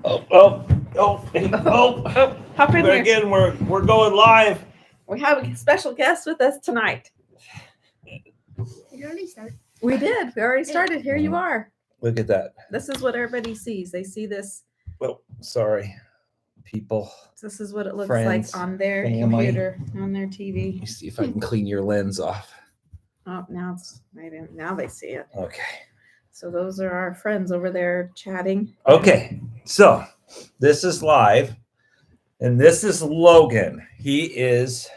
Hop in here. Again, we're going live. We have a special guest with us tonight. Did you already start? We did. We already started. Here you are. Look at that. This is what everybody sees. They see this. Well, sorry, people. This is what it looks Friends, like on their family. computer, on their Let TV. me see if I can clean your lens off. Oh, now they see it. Okay. So those are our friends over there chatting. Okay. So this is live, and this is Logan. He's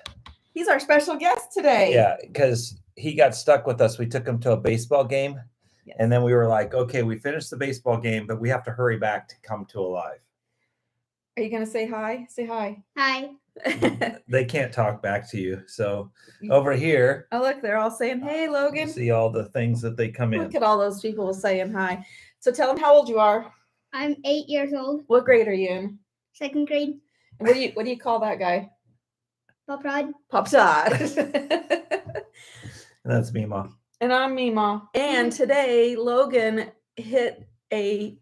our special guest today. Yeah, because he got stuck with us. We took him to a baseball game, Yes. and then we were like, okay, we finished the baseball game, but we have to hurry back to come to a live. Are you gonna say hi? Say hi. Hi. They can't talk back to you. So over here, Oh, look, they're all saying, "Hey, you Logan." see all the things that they come in. Look at all those people saying hi. So tell them how old you are. I'm 8 years old, What grade are you in? 2nd grade. What do you call that guy? Pop Rod. Pop Todd. And that's me, Mom. And I'm Mima. And today Logan hit a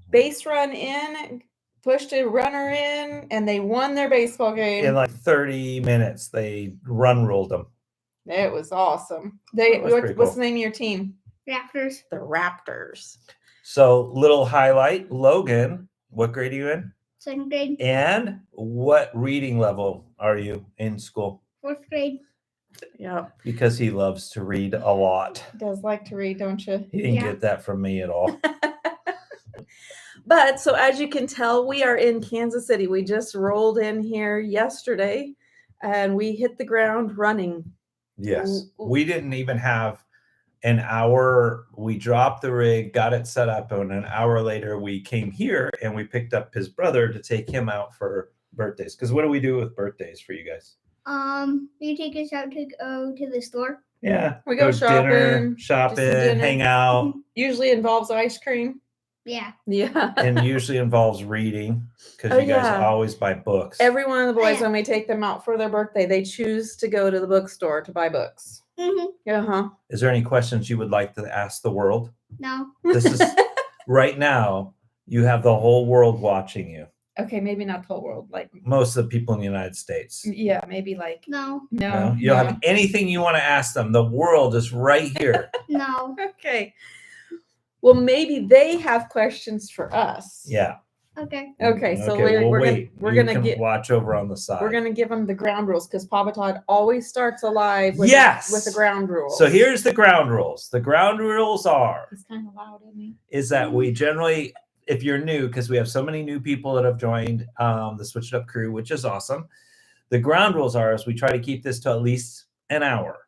base run in, pushed a runner in, and they won their baseball game. In like 30 minutes, they run ruled them. It was awesome. That was pretty What's cool. the name of your team? Raptors. The Raptors. So little highlight, Logan, what grade are you in? 2nd grade. And what reading level are you in school? 4th grade. Yeah. Because he loves to read a lot. Does like to read, don't you? He didn't Yeah. get that from me at all. But so as you can tell, we are in Kansas City. We just rolled in here yesterday and we hit the ground running. Yes. We didn't even have an hour. We dropped the rig, got it set up, and an hour later we came here and we picked up his brother to take him out for birthdays. Because what do we do with birthdays for you guys? You take us out to go to the store. Yeah. We go dinner, shopping, shopping, just a dinner. hang out, Usually involves ice cream. Yeah. Yeah. and usually involves reading because Oh, you guys yeah. always buy books. Every one of the boys, Yeah. when we take them out for their birthday, they choose to go to the bookstore to buy books. Mm-hmm. Uh-huh. Is there any questions you would like to ask the world? No. This is right now, you have the whole world watching you. Okay, maybe not the whole world. Like, Most of the people in the United States. yeah, maybe like, No. no. You don't have anything you want to ask them. The world is right here. No. Okay. Well, maybe they have questions for us. Yeah. Okay. Okay, so we'll we're wait. we're You gonna can get watch over on the side. we're gonna give them the ground rules because Papa Todd always starts alive with Yes! with the ground rules. So here's the ground rules. The ground rules are He's kind of loud, isn't he? is that we generally, if you're new, because we have so many new people that have joined the Switch It Up crew, which is awesome. The ground rules are is we try to keep this to at least an hour,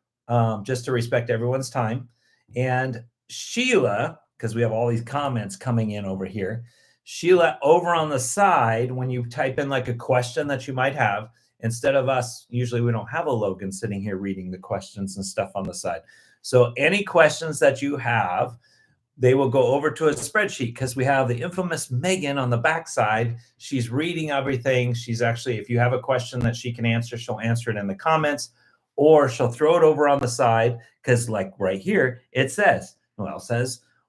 just to respect everyone's time. And Sheila, because we have all these comments coming in over here, Sheila, over on the side, when you type in like a question that you might have, instead of us, usually we don't have a Logan sitting here reading the questions and stuff on the side. So any questions that you have, they will go over to a spreadsheet because we have the infamous Megan on the backside. She's reading everything. She's actually, if you have a question that she can answer, she'll answer it in the comments, or she'll throw it over on the side because like right here, it says,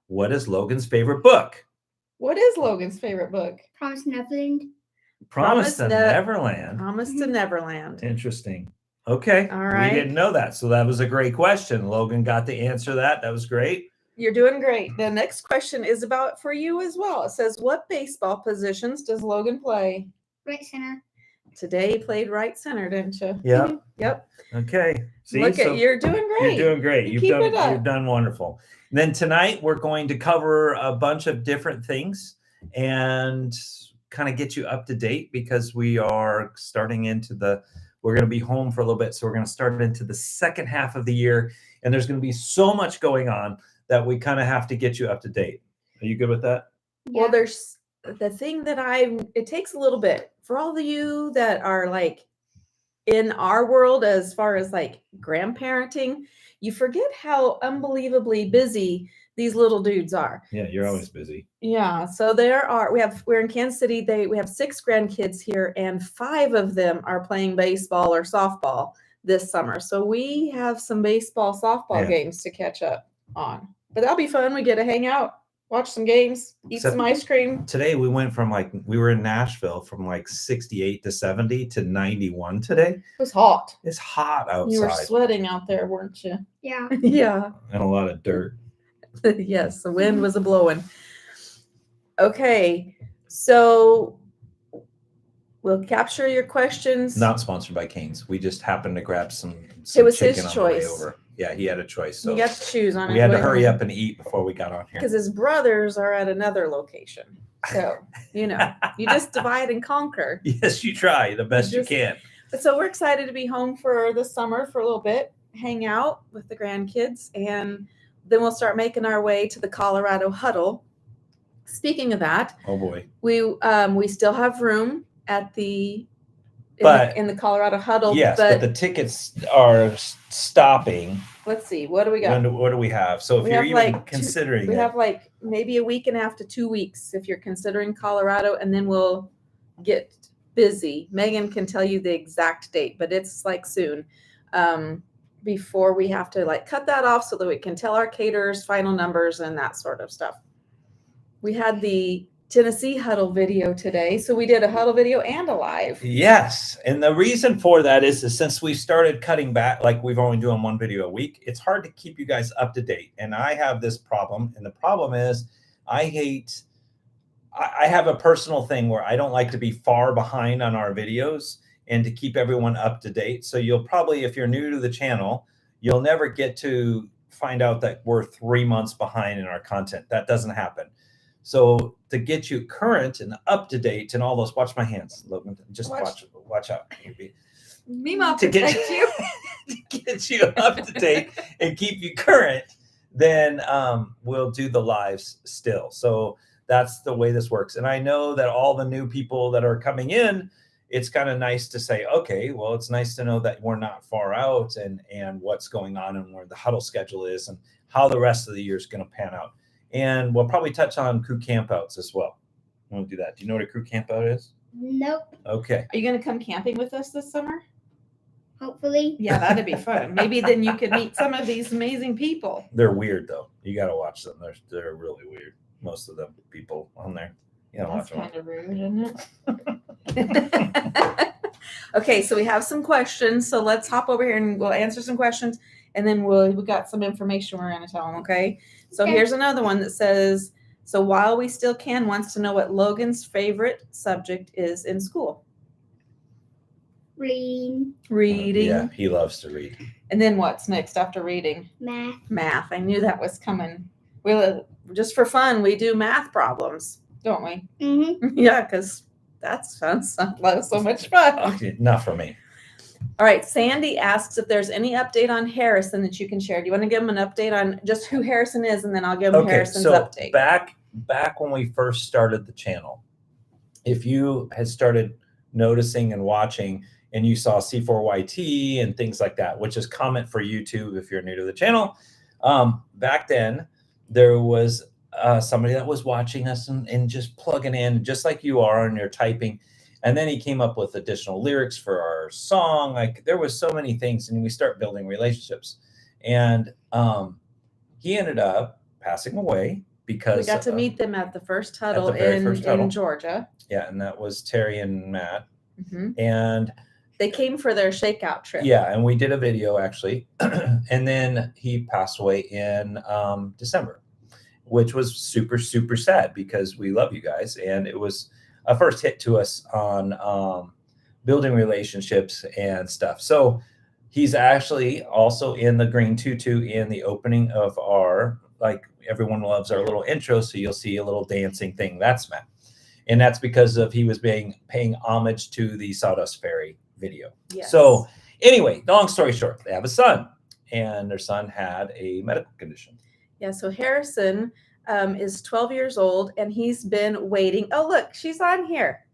what is Logan's favorite book? What is Logan's favorite book? Promise Neverland. Promise to Neverland. Promise to Neverland. Interesting. Okay. All right. We didn't know that. So that was a great question. Logan got to answer that. That was great. You're doing great. The next question is about for you as well. It says, what baseball positions does Logan play? Right center. Today he played right center, didn't you? Yeah. Yep. Okay. See, Look so at you're doing great. You're doing great. You keep it up. You've done wonderful. And then tonight we're going to cover a bunch of different things and kind of get you up to date because we are starting into we're going to be home for a little bit. So we're going to start into the second half of the year. And there's going to be so much going on that we kind of have to get you up to date. Are you good with that? Well, there's the thing that it takes a little bit for all of you that are like in our world, as far as like grandparenting, you forget how unbelievably busy these little dudes are. Yeah, you're always busy. Yeah. So we're in Kansas City. We have 6 grandkids here and 5 of them are playing baseball or softball this summer. So we have some baseball, softball games to catch up on, but that'll be fun. We get to hang out watch some games, eat Except some ice cream. Today we went from we were in Nashville from 68 to 70 to 91 today. It was hot. It's hot outside. You were sweating out there, weren't you? Yeah. Yeah. And a lot of dirt. Yes, the wind was a blowing. Okay, so we'll capture your questions. Not sponsored by Cane's. We just happened to grab some It was chicken his on the way choice. over. Yeah, he had a choice. So He got to choose on it. we had to hurry up and eat before we got on here. because his brothers are at another location. So, you just divide and conquer. Yes, you try the best you Just- can. But so we're excited to be home for the summer for a little bit, hang out with the grandkids, and then we'll start making our way to the Colorado Huddle. Speaking of that, Oh boy. we still have room at the But- in the Colorado Huddle. Yes, but but the tickets are stopping. let's see, what do we got? What do we have? So if We you're have, even like, considering We it, have maybe a week and a half to 2 weeks if you're considering Colorado, and then we'll get busy. Megan can tell you the exact date, but it's soon. Before we have to cut that off so that we can tell our caterers final numbers and that sort of stuff. We had the Tennessee huddle video today, so we did a huddle video and a live. yes. And the reason for that is since we started cutting back, we've only doing one video a week, it's hard to keep you guys up to date. And I have this problem. And the problem is I have a personal thing where I don't like to be far behind on our videos and to keep everyone up to date. So you'll probably, if you're new to the channel, you'll never get to find out that we're 3 months behind in our content. That doesn't happen. So to get you current and up to date and all those, watch my hands, Logan. Just watch out. Mima, To get protect you. to get you up to date and keep you current, then we'll do the lives still. So that's the way this works. And I know that all the new people that are coming in, it's kind of nice to say, okay, well, it's nice to know that we're not far out and what's going on and where the huddle schedule is and how the rest of the year is going to pan out. And we'll probably touch on crew campouts as well. We'll do that. Do you know what a crew campout is? Nope. Okay. Are you going to come camping with us this summer? Hopefully. Yeah, that'd be fun. Maybe then you could meet some of these amazing people. They're weird though. You got to watch them. They're really weird. Most of the people on there. Yeah, That's watch them. kind of rude, isn't it? Okay, so we have some questions. So let's hop over here and we'll answer some questions, and then we got some information we're going to tell them. Okay. So Okay. here's another one that says, so while we still can, wants to know what Logan's favorite subject is in school. Reading. Reading. Yeah, he loves to read. And then what's next after reading? Math. Math. I knew that was coming. Just for fun, we do math problems, don't we? Mm-hmm. Yeah, because that sounds like so much fun. Okay, not for me. All right, Sandy asks if there's any update on Harrison that you can share. Do you want to give him an update on just who Harrison is, and then I'll give him Okay, Harrison's so update. back when we first started the channel, if you had started noticing and watching and you saw C4YT and things like that, which is comment for YouTube if you're new to the channel, back then there was somebody that was watching us and just plugging in just like you are and you're typing. And then he came up with additional lyrics for our song. There was so many things, and we start building relationships. And he ended up passing away because we got to meet them at the first huddle very first huddle. in Georgia. Yeah, and that was Terry and Matt. hmm And They came for their shakeout trip. yeah, and we did a video actually. And then he passed away in December, which was super, super sad because we love you guys. And it was a first hit to us on building relationships and stuff. So he's actually also in the green tutu in the opening of our, everyone loves our little intro. So you'll see a little dancing thing. That's Matt. And that's because of he was paying homage to the Sawdust Fairy video. Yes. So anyway, long story short, they have a son, and their son had a medical condition. Yeah, so Harrison is 12 years old, and he's been waiting. Oh, look, she's on here.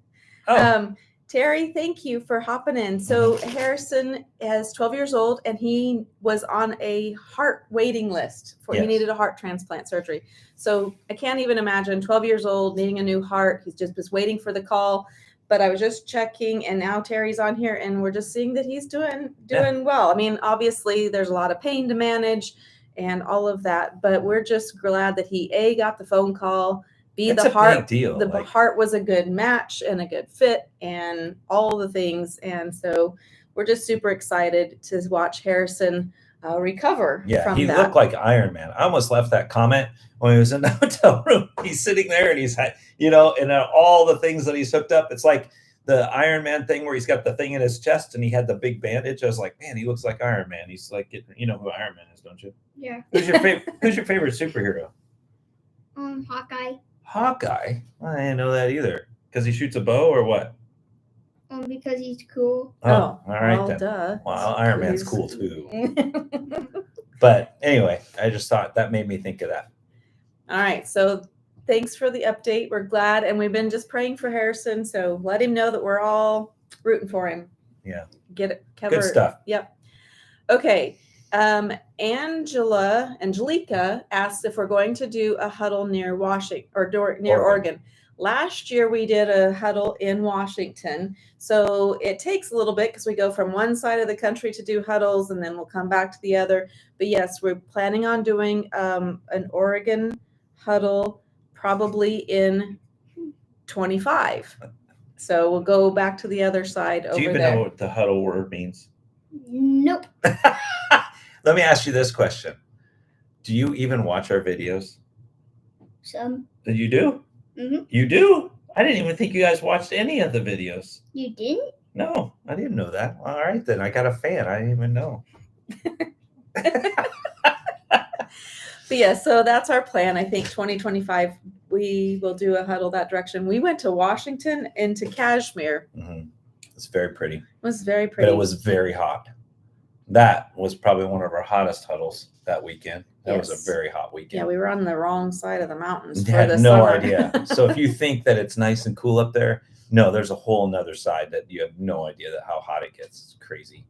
Oh, Terry, thank you for hopping in. So Harrison is 12 years old, and he was on a heart waiting list for he Yes. needed a heart transplant surgery. So I can't even imagine 12 years old needing a new heart. He's just waiting for the call. But I was just checking, and now Terry's on here, and we're just seeing that he's doing well. I mean, obviously there's a lot of pain to manage, and all of that. But we're just glad that he got the phone call. It's The a heart big deal. The heart was a good match and a good fit and all the things. And so we're just super excited to watch Harrison recover. Yeah, he that. looked like Iron Man. I almost left that comment when he was in the hotel room. He's sitting there and he's, and all the things that he's hooked up. It's like the Iron Man thing where he's got the thing in his chest and he had the big bandage. I was like, man, he looks like Iron Man. He's like, you know who Iron Man is, don't you? Yeah. Who's your favorite superhero? Hawkeye. Hawkeye? I didn't know that either. Because he shoots a bow or what? Because he's cool. Oh, all right well, then. Duh. Wow, Iron Man's cool too. But anyway, I just thought that made me think of that. All right. So thanks for the update. We're glad. And we've been just praying for Harrison. So let him know that we're all rooting for him. Yeah. Get it covered. Good stuff. Yep. Okay. Angelica asked if we're going to do a huddle near Washington or near Oregon. Last year we did a huddle in Washington. So it takes a little bit because we go from one side of the country to do huddles and then we'll come back to the other. But yes, we're planning on doing an Oregon huddle probably in 25. So we'll go back to the other side over there. Do you even know what the huddle word means? Nope. Let me ask you this question. Do you even watch our videos? Some. You do? Mm-hmm. You do? I didn't even think you guys watched any of the videos. You didn't? No, I didn't know that. All right, then. I got a fan. I didn't even know. But yeah, so that's our plan. I think 2025, we will do a huddle that direction. We went to Washington and to Kashmir. Mm-hmm. It's very pretty. It was very pretty. But it was very hot. That was probably one of our hottest huddles that weekend. That was a very hot weekend. Yeah, we were on the wrong side of the mountains. I had no idea. So if you think that it's nice and cool up there, no, there's a whole nother side that you have no idea that how hot it gets. It's crazy.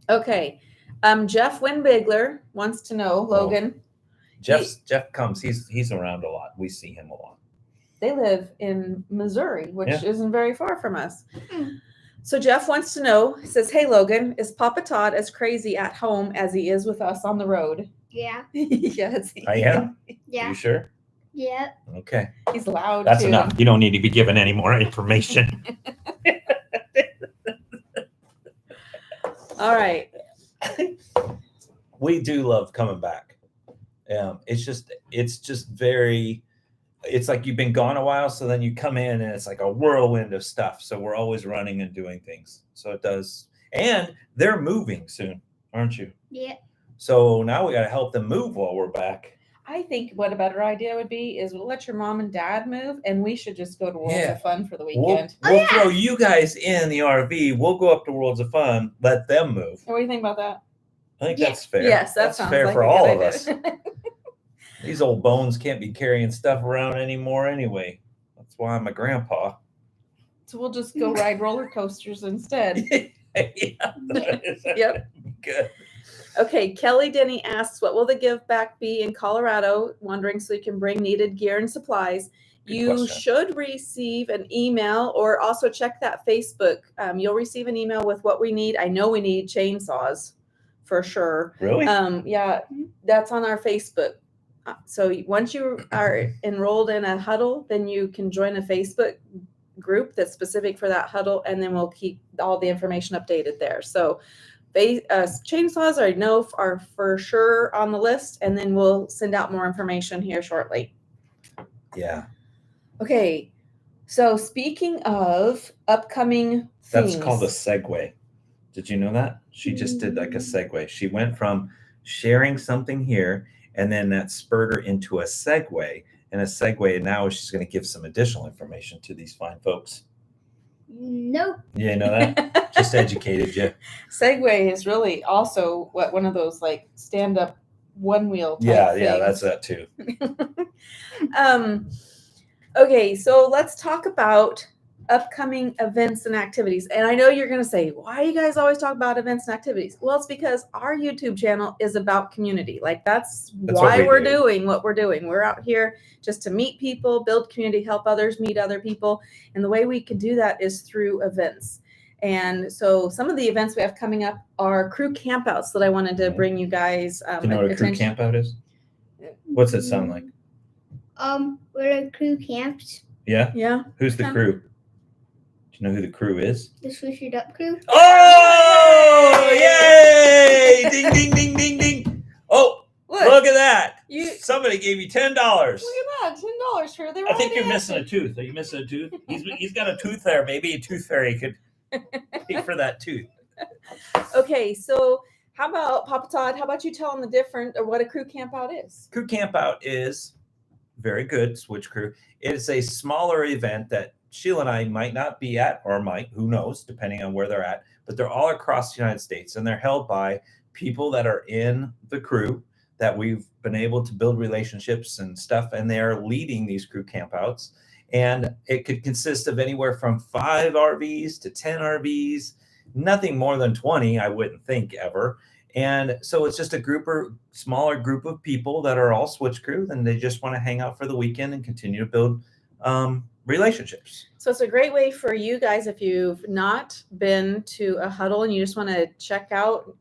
Okay. Jeff Winbigler wants to know, Logan. Jeff comes. He's around a lot. We see him a lot. They live in Missouri, which isn't very far from us. Mm. So Jeff wants to know, he says, hey, Logan, is Papa Todd as crazy at home as he is with us on the road? Yeah. Yes. I am? Yeah. You sure? Yeah. Okay. He's loud. That's too. enough. You don't need to be given any more information. All right. We do love coming back. It's just very, it's like you've been gone a while. So then you come in and it's like a whirlwind of stuff. So we're always running and doing things. So it does. And they're moving soon, aren't you? Yeah. So now we got to help them move while we're back. I think what a better idea would be is we'll let your mom and dad move and we should just go to Worlds of Fun for the weekend. We'll throw you guys in the RV. We'll go up to Worlds of Fun, let them move. What do you think about that? I think that's fair. Yes, that's sounds fair like for a all good of us. These old bones can't be carrying stuff around anymore anyway. That's why I'm a grandpa. So we'll just go ride roller coasters instead. Yep. Good. Okay, Kelly Denny asks, what will the give back be in Colorado? Wondering so you can bring needed gear and supplies. You question. should receive an email or also check that Facebook. You'll receive an email with what we need. I know we need chainsaws for sure. Really? Yeah, that's on our Facebook. So once you are enrolled in a huddle, then you can join a Facebook group that's specific for that huddle, and then we'll keep all the information updated there. So chainsaws are for sure on the list, and then we'll send out more information here shortly. Yeah. Okay. So speaking of upcoming things. That's called a segue. Did you know that? She just did like a segue. She went from sharing something here, and then that spurred her into a segue. And a segue, and now she's going to give some additional information to these fine folks. Nope. You didn't know that? Just educated you. Segway is really also one of those like stand-up one-wheel type Yeah, things. that's that too. Okay, so let's talk about upcoming events and activities. And I know you're going to say, why do you guys always talk about events and activities? Well, it's because our YouTube channel is about community. Like that's why we're doing what we're doing. We're out here just to meet people, build community, help others meet other people. And the way we can do that is through events. And so some of the events we have coming up are crew campouts that I wanted to bring you guys Do you know what a crew camp out is? What's it sound like? Where the crew camps. Yeah? Yeah. Who's the crew? Do you know who the crew is? The Switch It Up crew. Oh! Yay! Ding, ding, ding, ding, ding. Oh, look at that. Somebody gave you $10. Look at that, $10 for the I think you're missing a tooth. Are you missing a tooth? He's got a tooth there. Maybe a tooth fairy could pay for that tooth. Okay, so how about Papa Todd? How about you tell them the different or what a crew campout is? Crew campout is very good. Switch crew. It's a smaller event that Sheila and I might not be at, or might, who knows, depending on where they're at. But they're all across the United States, and they're held by people that are in the crew that we've been able to build relationships and stuff, and they're leading these crew campouts. And it could consist of anywhere from 5 RVs to 10 RVs, nothing more than 20, I wouldn't think ever. And so it's just a smaller group of people that are all switch crew, and they just want to hang out for the weekend and continue to build relationships. So it's a great way for you guys, if you've not been to a huddle and you just want to check out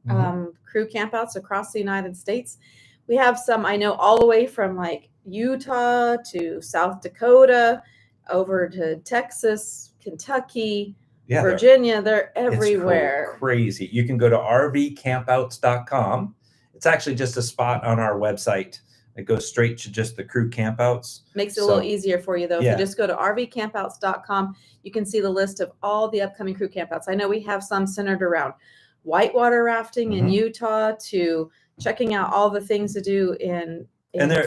crew campouts across the United States. We have some, I know, all the way from like Utah to South Dakota, over to Texas, Kentucky, Virginia. They're everywhere. It's crazy. You can go to rvcampouts.com. It's actually just a spot on our website. It goes straight to just the crew campouts. Makes it a little easier for you, though. If you just go to rvcampouts.com, you can see the list of all the upcoming crew campouts. I know we have some centered around whitewater rafting in Utah, to checking out all the things to do in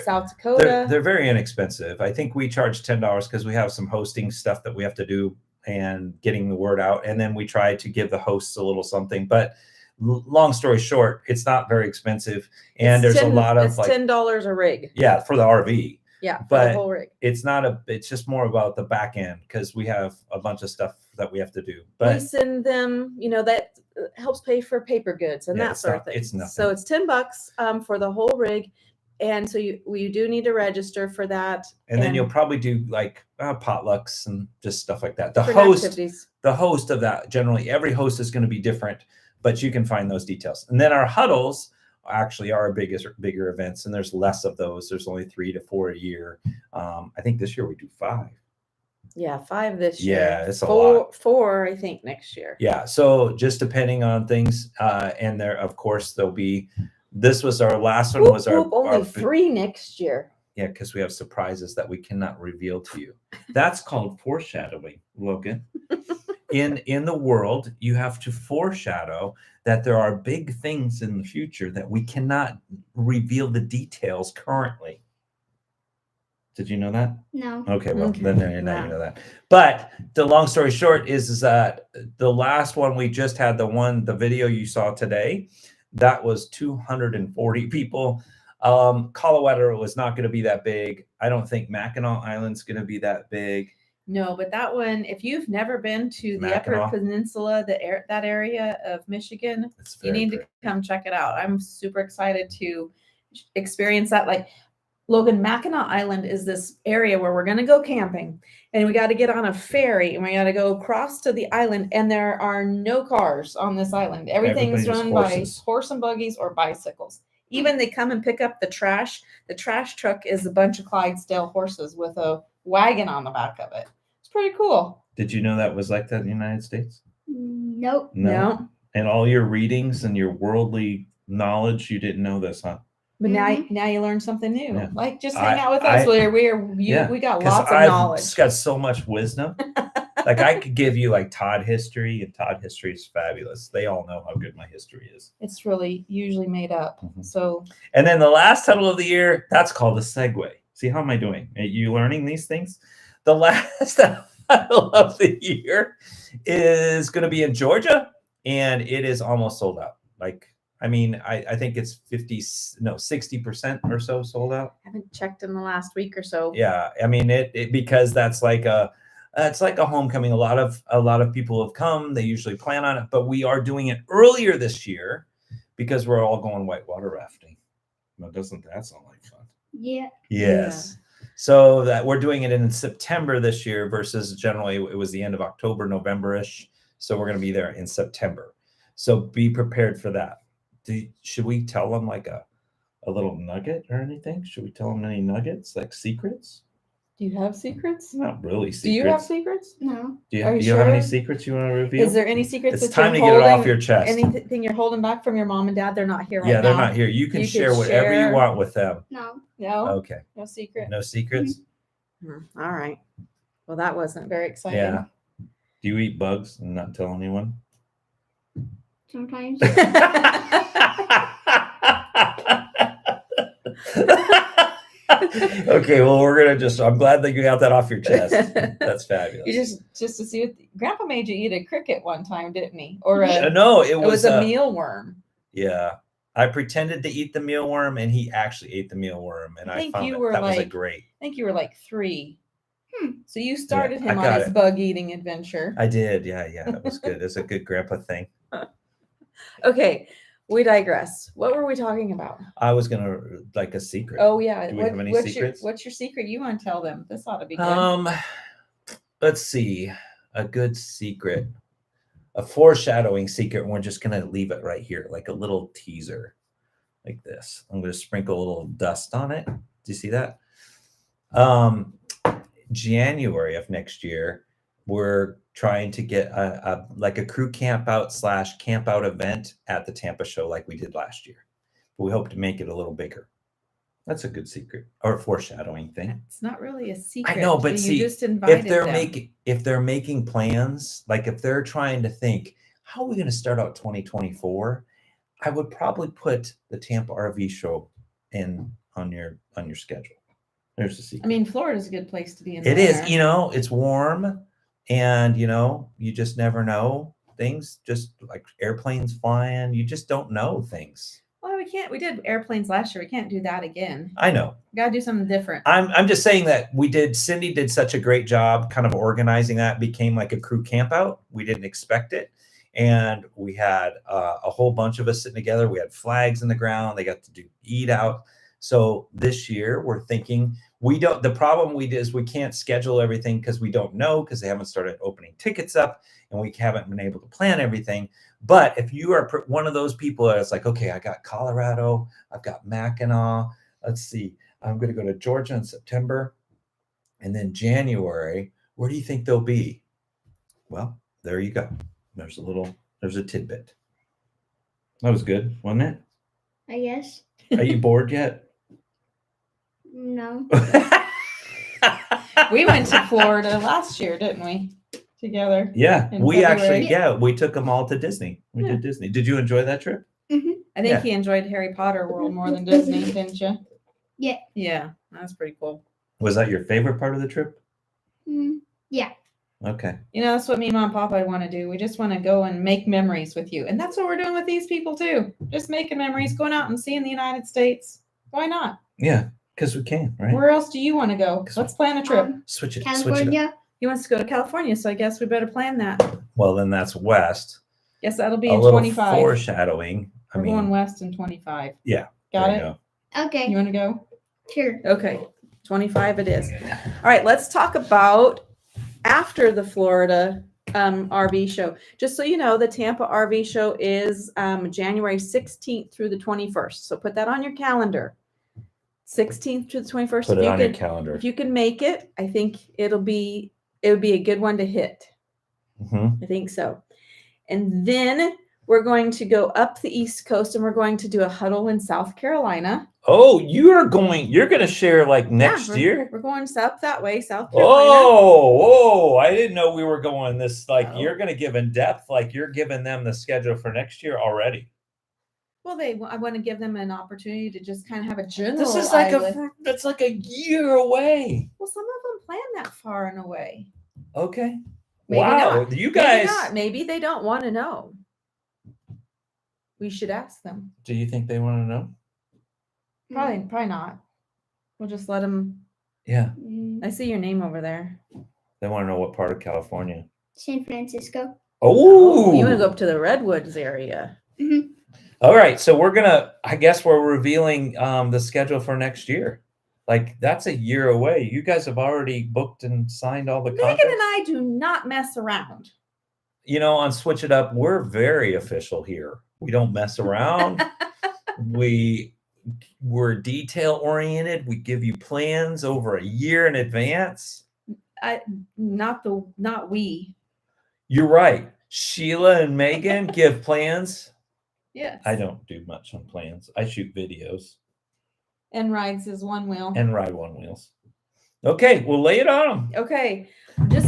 South Dakota. They're very inexpensive. I think we charge $10 because we have some hosting stuff that we have to do and getting the word out. And then we try to give the hosts a little something. But long story short, it's not very expensive. And there's a lot of like $10 a rig. Yeah, for the RV. Yeah, for but the whole rig. It's just more about the back end, because we have a bunch of stuff that we have to do. But we send them, that helps pay for paper goods and that sort of thing. It's nothing. So it's $10 for the whole rig. And so you do need to register for that. And then you'll probably do like potlucks and just stuff like that. The host of that, generally every host is going to be different, but you can find those details. And then our huddles actually are our bigger events, and there's less of those. There's only 3 to 4 a year. I think this year we do 5. Yeah, 5 this year. Yeah, it's a lot. 4, I think, next year. Yeah, so just depending on things, and there, of course, there'll be. This was our last one. Only 3 next year. Yeah, because we have surprises that we cannot reveal to you. That's called foreshadowing, Logan. In the world, you have to foreshadow that there are big things in the future that we cannot reveal the details currently. Did you know that? No. Okay, well, then now you know that. But the long story short is that the last one we just had, the video you saw today, that was 240 people. Colorado was not going to be that big. I don't think Mackinac Island's going to be that big. No, but that one, if you've never been to the Upper Peninsula, that area of Michigan, you need to come check it out. I'm super excited to experience that. Like, Logan, Mackinac Island is this area where we're going to go camping, and we got to get on a ferry, and we got to go across to the island, and there are no cars on this island. Everything's run by horse and buggies or bicycles. Even they come and pick up the trash. The trash truck is a bunch of Clydesdale horses with a wagon on the back of it. It's pretty cool. Did you know that was like that in the United States? Nope. No. And all your readings and your worldly knowledge, you didn't know this, huh? But now you learn something new. Yeah. Like, just hang out with us. We got lots of knowledge. I've got so much wisdom. Like, I could give you like Todd history, and Todd history is fabulous. They all know how good my history is. It's really usually made up. So. And then the last huddle of the year, that's called a segue. See, how am I doing? Are you learning these things? The last huddle of the year is going to be in Georgia, and it is almost sold out. Like, I mean, I think it's 60% or so sold out. I haven't checked in the last week or so. Yeah, I mean it because that's like it's like a homecoming. A lot of people have come. They usually plan on it, but we are doing it earlier this year because we're all going whitewater rafting. Now, doesn't that sound like fun? Yeah. Yes. Yeah. So that we're doing it in September this year versus generally it was the end of October, November-ish. So we're going to be there in September. So be prepared for that. Should we tell them like a little nugget or anything? Should we tell them any nuggets, like secrets? Do you have secrets? Not really secrets. Do you have secrets? No. Do you Are you have any sure? secrets you want to reveal? Is there any secrets? It's that time to you're get it off holding- your chest. Anything you're holding back from your mom and dad? They're not here right now. Yeah, they're not here. You can share whatever you want with them. No. No. Okay. No secret. No secrets? All right. Well, that wasn't very exciting. Yeah. Do you eat bugs and not tell anyone? Sometimes. Okay, well, I'm glad that you got that off your chest. That's fabulous. You just to see what Grandpa made you eat a cricket one time, didn't he? Or No, it was a mealworm. Yeah. I pretended to eat the mealworm and he actually ate the mealworm, and I found that was great. I think you were like 3. So you started him I on got his it. bug eating adventure. I did. Yeah, it was good. It's a good grandpa thing. Okay, we digress. What were we talking about? I was gonna like a secret. Oh yeah. Do we have any secrets? What's your secret? You want to tell them? This ought to be good. Let's see. A good secret. A foreshadowing secret. And we're just gonna leave it right here, like a little teaser, like this. I'm gonna sprinkle a little dust on it. Do you see that? January of next year, we're trying to get a crew camp out / camp out event at the Tampa show like we did last year. But we hope to make it a little bigger. That's a good secret or foreshadowing thing. It's not really a secret. I know, but you see, just invited if they're making plans, like if they're trying to think, how are we going to start out 2024? I would probably put the Tampa RV show on your schedule. There's the secret. I mean, Florida's a good place to be in. It is, it's warm, and you just never know things. Just like airplanes flying, you just don't know things. Well, we can't. We did airplanes last year. We can't do that again. I know. We got to do something different. I'm just saying that Cindy did such a great job kind of organizing that. It became like a crew camp out. We didn't expect it. And we had a whole bunch of us sitting together. We had flags in the ground. They got to eat out. So this year we're thinking the problem is we can't schedule everything because we don't know, because they haven't started opening tickets up and we haven't been able to plan everything. But if you are one of those people that's like, okay, I got Colorado, I've got Mackinac, let's see, I'm going to go to Georgia in September, and then January, where do you think they'll be? Well, there you go. There's a tidbit. That was good, wasn't it? I guess. Are you bored yet? No. We went to Florida last year, didn't we? Together. Yeah, we February. actually, we took them all to Disney. We did Disney. Did you enjoy that trip? Mm-hmm. I think he enjoyed Harry Potter World more than Disney, didn't you? Yeah. Yeah, that was pretty cool. Was that your favorite part of the trip? Yeah. Okay. That's what me, Mom, and Papa want to do. We just want to go and make memories with you. And that's what we're doing with these people too. Just making memories, going out and seeing the United States. Why not? Yeah, because we can, right? Where else do you want to go? Let's plan a trip. Switch it. California. He wants to go to California, so I guess we better plan that. Well, then that's west. Yes, that'll be A in little 25. foreshadowing. We're going west in 25. Yeah. Got it? Go. Okay. You want to go? Sure. Okay. 25 it is. All right, let's talk about after the Florida RV show. Just so you know, the Tampa RV show is January 16th through the 21st. So put that on your calendar. 16th to the 21st. Put it on your calendar. If you can make it, I think it would be a good one to hit. Mm-hmm. I think so. And then we're going to go up the East Coast and we're going to do a huddle in South Carolina. Oh, you're going to share like next year? We're going up that way, South Carolina. Oh, I didn't know we were going this, you're going to give in depth, like you're giving them the schedule for next year already. Well, I want to give them an opportunity to just kind of have a general. This is that's like a year away. Well, some of them plan that far and away. Okay. Maybe wow. not. You guys. Maybe not. Maybe they don't want to know. We should ask them. Do you think they want to know? Probably not. We'll just let them. Yeah. I see your name over there. They want to know what part of California. San Francisco. Oh. You want to go up to the Redwoods area. Mm-hmm. All right. So I guess we're revealing the schedule for next year. Like that's a year away. You guys have already booked and signed all the contracts. Megan and I do not mess around. you know, on Switch It Up, we're very official here. We don't mess around. We're detail oriented. We give you plans over a year in advance. Not we. You're right. Sheila and Megan give plans. Yes. I don't do much on plans. I shoot videos. And rides his one wheel. And ride one wheels. Okay, we'll lay it on them. Okay.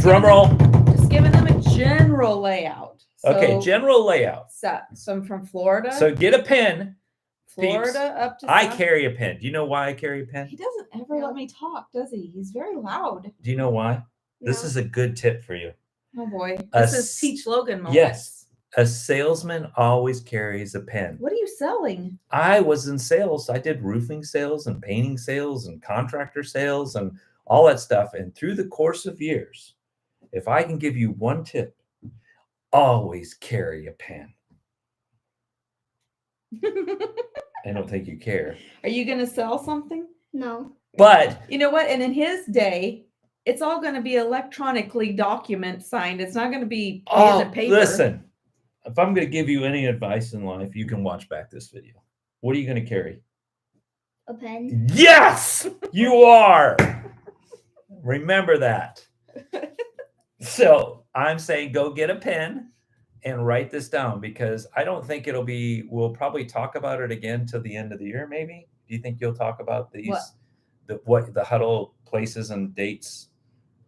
Drum roll. Just giving them a general layout. So, Okay, general layout. So I'm from Florida. So get a pen. Florida peeps. up to I South. carry a pen. Do you know why I carry a pen? He doesn't ever let me talk, does he? He's very loud. Do you know why? No. This is a good tip for you. Oh boy. This is Teach Logan moments. Yes. A salesman always carries a pen. What are you selling? I was in sales. I did roofing sales and painting sales and contractor sales and all that stuff. And through the course of years, if I can give you one tip, always carry a pen. I don't think you care. Are you going to sell something? No. But you know what? And in his day, it's all going to be electronically document signed. It's not going to be pen and paper. Listen, if I'm going to give you any advice in life, you can watch back this video. What are you going to carry? A pen. Yes, you are. Remember that. So I'm saying go get a pen and write this down, because I don't think we'll probably talk about it again till the end of the year, maybe. Do you think you'll talk about these, the huddle places and dates?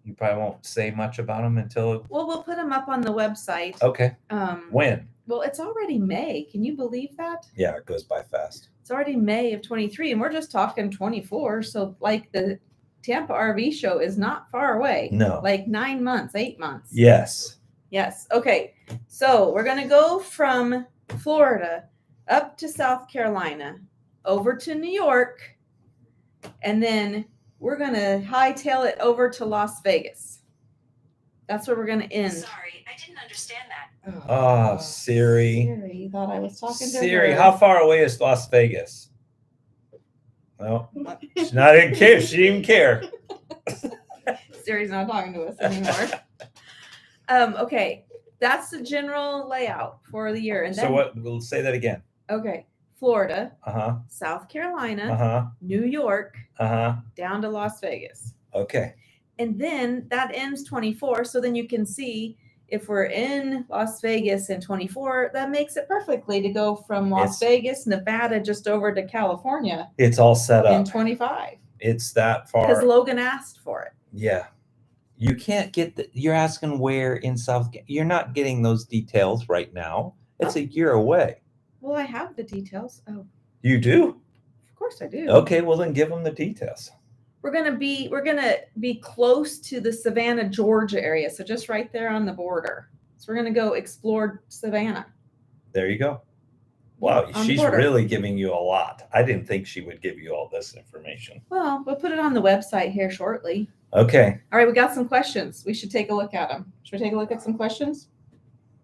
You probably won't say much about them until. Well, we'll put them up on the website. Okay. When? Well, it's already May. Can you believe that? Yeah, it goes by fast. It's already May of 23, and we're just talking 24. So, like, the Tampa RV show is not far away. No. Like 9 months, 8 months. Yes. Yes. Okay. So we're going to go from Florida up to South Carolina, over to New York, and then we're going to hightail it over to Las Vegas. That's where we're going to end. Sorry, I didn't understand that. Oh, Siri. Siri thought I was talking to Siri, her. how far away is Las Vegas? Well, she's not even care. She didn't even care. Siri's not talking to us anymore. Okay. That's the general layout for the year. And then, So what? We'll say that again. Okay. Florida, Uh-huh. South Carolina, Uh-huh. New York, Uh-huh. down to Las Vegas. Okay. And then that ends 24. So then you can see if we're in Las Vegas in 24, that makes it perfectly to go from Las Vegas, Nevada, just over to California It's all set in up. 25. It's that far. Because Logan asked for it. Yeah. You can't get you're asking where in you're not getting those details right now. It's a year away. Well, I have the details. Oh, You do? of course I do. Okay, well then give them the details. We're gonna be close to the Savannah, Georgia area. So just right there on the border. So we're gonna go explore Savannah. There you go. Wow, On the she's border. really giving you a lot. I didn't think she would give you all this information. Well, we'll put it on the website here shortly. Okay. All right, we got some questions. We should take a look at them. Should we take a look at some questions?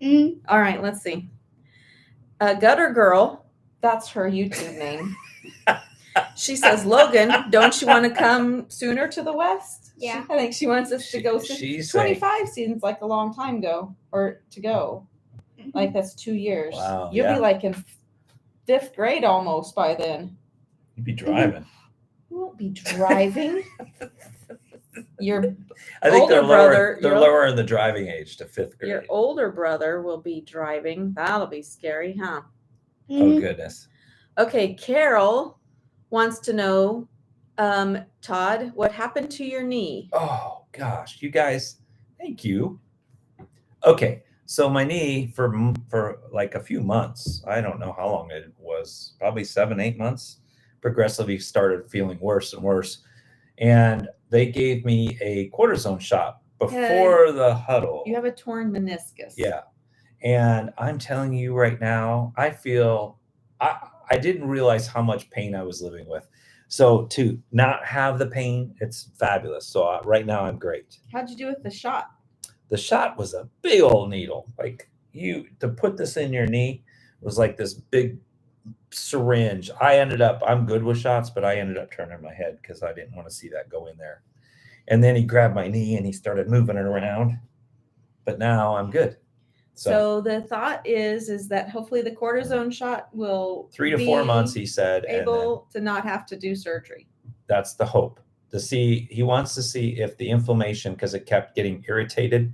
Mm. All right, let's see. Gutter Girl, that's her YouTube name. She says, Logan, don't you want to come sooner to the West? Yeah. I think she wants us to go. She's saying, 25 seems like a long time ago, or to go. Like that's 2 years. Wow, You'll yeah. be like in 5th grade almost by then. you'd be driving. You won't be driving. Your I think older brother- they're your- lowering the driving age to 5th grade. your older brother will be driving. That'll be scary, huh? Oh goodness. Okay, Carol wants to know, Todd, what happened to your knee? Oh gosh, you guys, thank you. Okay, so my knee for like a few months, I don't know how long it was, probably 7-8 months, progressively started feeling worse and worse. And they gave me a cortisone shot before the huddle. You have a torn meniscus. Yeah. And I'm telling you right now, I feel I didn't realize how much pain I was living with. So to not have the pain, it's fabulous. So right now I'm great. How'd you do with the shot? The shot was a big old needle. Like to put this in your knee was like this big syringe. I'm good with shots, but I ended up turning my head because I didn't want to see that go in there. And then he grabbed my knee and he started moving it around. But now I'm good. So the thought is that hopefully the cortisone shot will 3 to 4 months, he said, able to not have to do surgery. That's the hope. He wants to see if the inflammation, because it kept getting irritated,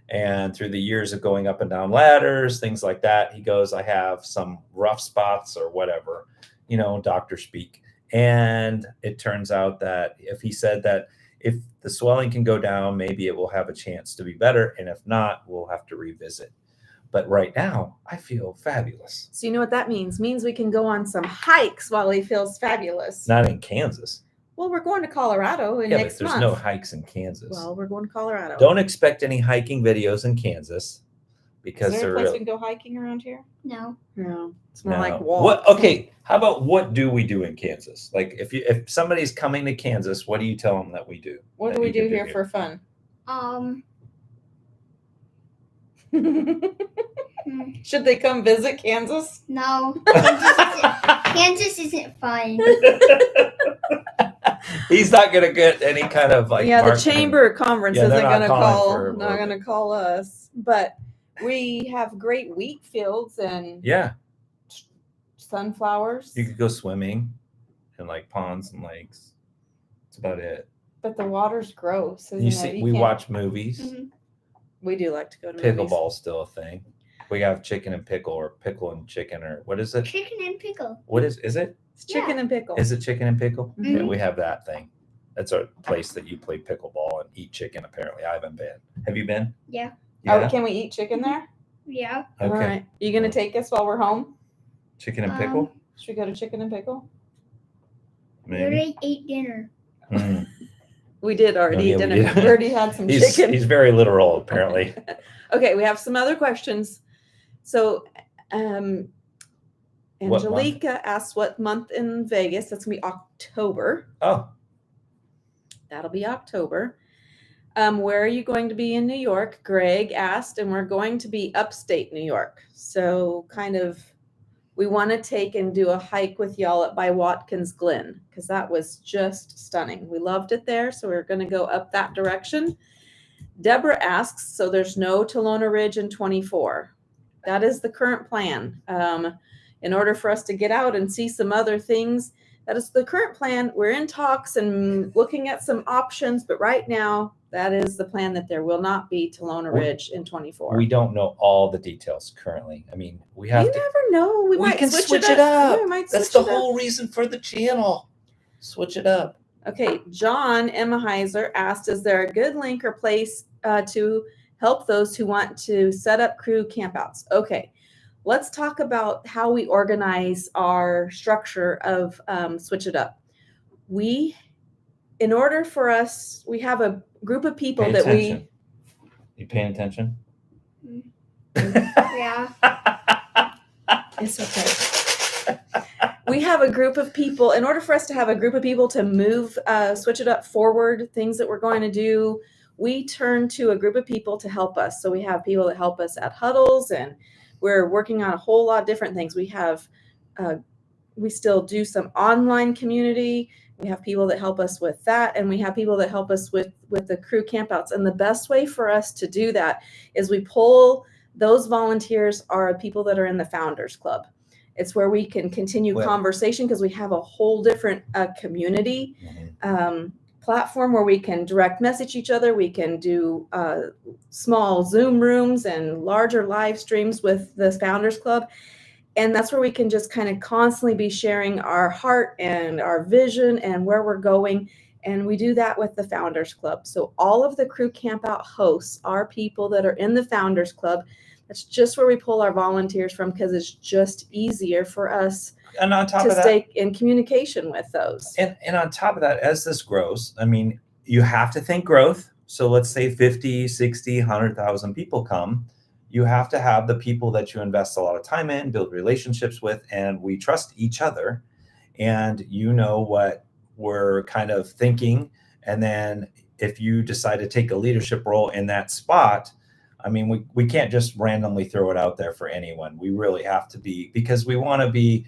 and through the years of going up and down ladders, things like that, he goes, I have some rough spots or whatever, doctor speak. And it turns out that if the swelling can go down, maybe it will have a chance to be better. And if not, we'll have to revisit. But right now, I feel fabulous. So you know what that means? Means we can go on some hikes while he feels fabulous. Not in Kansas. Well, we're going to Colorado but next there's month. no hikes in Kansas. Well, we're going to Colorado. Don't expect any hiking videos in Kansas because Is there a they're place we can go hiking around here? No. No. It's more No. like walk. What? Okay. How about what do we do in Kansas? Like if somebody's coming to Kansas, what do you tell them that we do? What that do we you can do here for fun? Should they come visit Kansas? No. Kansas isn't fun. He's not gonna get any kind of like. Yeah, the marketing. chamber of commerce Yeah, isn't they're not gonna calling not gonna call us. But we have great wheat fields and Yeah, sunflowers. you could go swimming in like ponds and lakes. That's about it. But the water's gross, isn't You it? see, You we can't- watch movies. Mhm. We do like to go to movies. Pickleball's still a thing. We have chicken and pickle, or pickle and chicken, or what is it? Chicken and pickle. What is it? It's chicken and pickle. Is it chicken and pickle? Mhm. Yeah, we have that thing. That's a place that you play pickleball and eat chicken. Apparently, I haven't been. Have you been? Yeah. Yeah. Oh, can we eat chicken there? Yeah. Okay. All right. You gonna take us while we're home? Chicken and pickle. Should we go to chicken and pickle? We Maybe. already ate dinner. Hmm. We did already yeah, eat we dinner. did. We already had some chicken. He's very literal, apparently. Okay, we have some other questions. So, What month? Angelica asks what month in Vegas. That's gonna be October. Oh, That'll be October. Where are you going to be in New York? Greg asked, and we're going to be upstate New York. So we want to take and do a hike with y'all by Watkins Glen because that was just stunning. We loved it there. So we're going to go up that direction. Deborah asks, so there's no Talona Ridge in 24. That is the current plan. In order for us to get out and see some other things, that is the current plan. We're in talks and looking at some options, but right now that is the plan, that there will not be Talona Ridge in 24. we don't know all the details currently. I mean, we have You to. never know. We might can switch switch it up. up. Yeah, we might That's switch the it up. whole reason for the channel. Switch it up. Okay, John Emmaheiser asked, is there a good link or place to help those who want to set up crew campouts? Okay, let's talk about how we organize our structure of Switch It Up. In order for us, we have a group of people Pay that attention. You paying attention? Yeah. It's okay. We have a group of people. In order for us to have a group of people to move, Switch It Up forward, things that we're going to do, we turn to a group of people to help us. So we have people that help us at huddles, and we're working on a whole lot of different things. We still do some online community. We have people that help us with that, and we have people that help us with the crew campouts. And the best way for us to do that is we pull those volunteers are people that are in the Founders Club. It's where we can continue conversation because we have a whole different community platform where we can direct message each other. We can do small Zoom rooms and larger live streams with the Founders Club. And that's where we can just kind of constantly be sharing our heart and our vision and where we're going. And we do that with the Founders Club. So all of the crew campout hosts are people that are in the Founders Club. That's just where we pull our volunteers from because it's just easier for us And on top to of that, stay in communication with those. and on top of that, as this grows, I mean, you have to think growth. So let's say 50, 60, 100,000 people come. You have to have the people that you invest a lot of time in, build relationships with, and we trust each other. And you know what we're kind of thinking. And then if you decide to take a leadership role in that spot, I mean, we can't just randomly throw it out there for anyone. We really have to be, because we want to be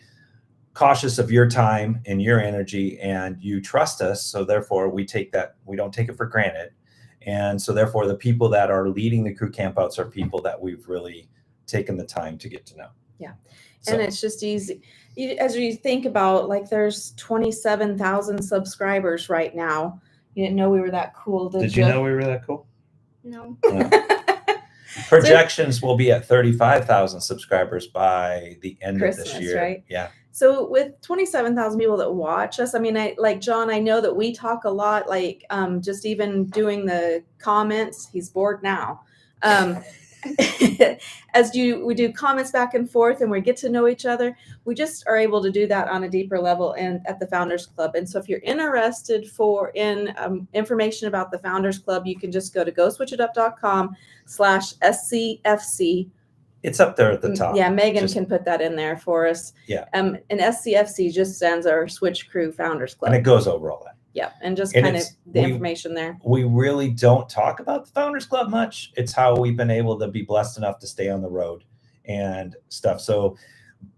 cautious of your time and your energy, and you trust us. So therefore we don't take it for granted. And so therefore the people that are leading the crew campouts are people that we've really taken the time to get to know. Yeah. So, And it's just easy. As you think about, like, there's 27,000 subscribers right now. You didn't know we were that cool, did you know we were that cool? No. Projections will be at 35,000 subscribers by the end of this Christmas, year. right? Yeah. So with 27,000 people that watch us, I mean, like John, I know that we talk a lot, like just even doing the comments. He's bored now. We do comments back and forth and we get to know each other, we just are able to do that on a deeper level and at the Founders Club. And so if you're interested in information about the Founders Club, you can just go to gswitchitup.com/SCFC. It's up there at the top. Yeah, Megan can put that in there for us. Yeah. And SCFC just stands our Switch Crew Founders Club. And it goes over all that. Yeah, and just kind of the information there. We really don't talk about the Founders Club much. It's how we've been able to be blessed enough to stay on the road and stuff. So,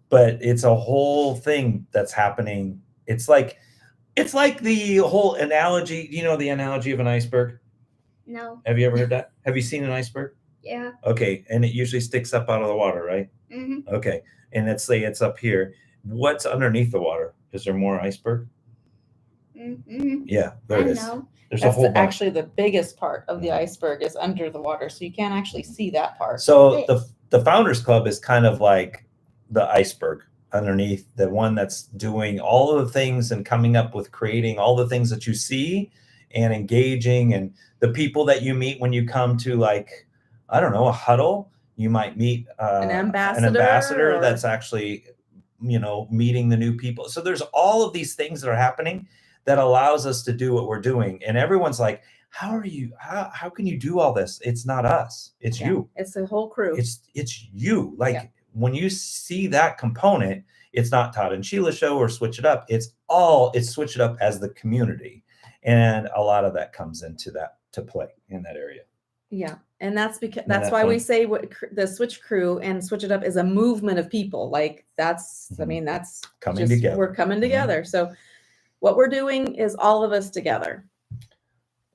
but it's a whole thing that's happening. It's like the whole analogy. You know the analogy of an iceberg? No. Have you ever heard that? Have you seen an iceberg? Yeah. Okay, and it usually sticks up out of the water, right? Mm-hmm. Okay, and let's say it's up here. What's underneath the water? Is there more iceberg? Mm-hmm. Yeah, there is. Know. There's That's a whole bunch. actually the biggest part of the iceberg is under the water, so you can't actually see that part. So the Founders Club is kind of like the iceberg underneath, the one that's doing all of the things and coming up with creating all the things that you see and engaging, and the people that you meet when you come to, like, I don't know, a huddle. You might meet an ambassador that's actually, meeting the new people. So there's all of these things that are happening that allows us to do what we're doing. And everyone's like, how can you do all this? It's not us. It's you. It's the whole crew. It's you. Like when you see that component, it's not Todd and Sheila show or Switch It Up. It's Switch It Up as the community. And a lot of that comes into that to play in that area. Yeah. And that's why we say the Switch Crew and Switch It Up is a movement of people. Like that's coming together. We're coming together. So what we're doing is all of us together.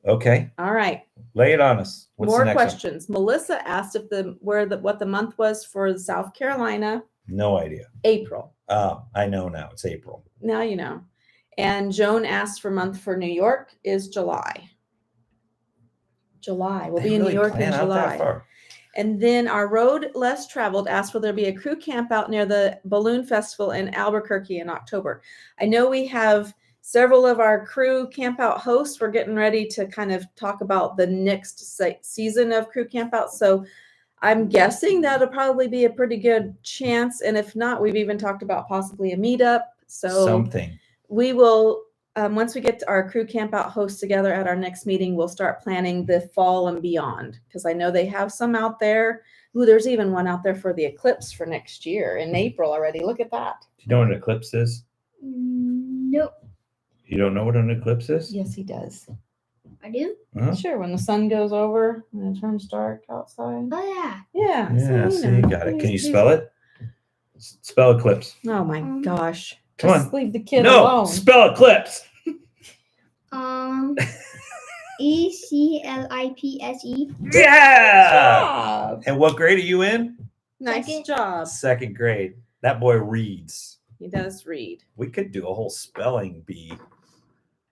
Okay. All right. Lay it on us. What's More the next questions. One? Melissa asked what the month was for South Carolina. No idea. April. I know now. It's April. Now you know. And Joan asked for month for New York is July. We'll be in New York in July. And then our road less traveled asked, will there be a crew camp out near the balloon festival in Albuquerque in October? I know we have several of our crew camp out hosts. We're getting ready to kind of talk about the next season of crew camp out. So I'm guessing that'll probably be a pretty good chance. And if not, we've even talked about possibly a meetup. So something. We will, once we get our crew camp out hosts together at our next meeting, we'll start planning the fall and beyond. Because I know they have some out there. Ooh, there's even one out there for the eclipse for next year in April already. Look at that. Do you know what an eclipse is? Nope. You don't know what an eclipse is? Yes, he does. I do? Huh? Sure, when the sun goes over and it turns dark outside. Oh, yeah. Yeah. Yeah, so you got it. Can you spell it? Spell eclipse. Oh, my gosh. Come Just on. leave the kid alone. Spell eclipse. ECLIPSE. Yeah. And what grade are you in? Nice Second. job. Second grade. That boy reads. He does read. We could do a whole spelling bee.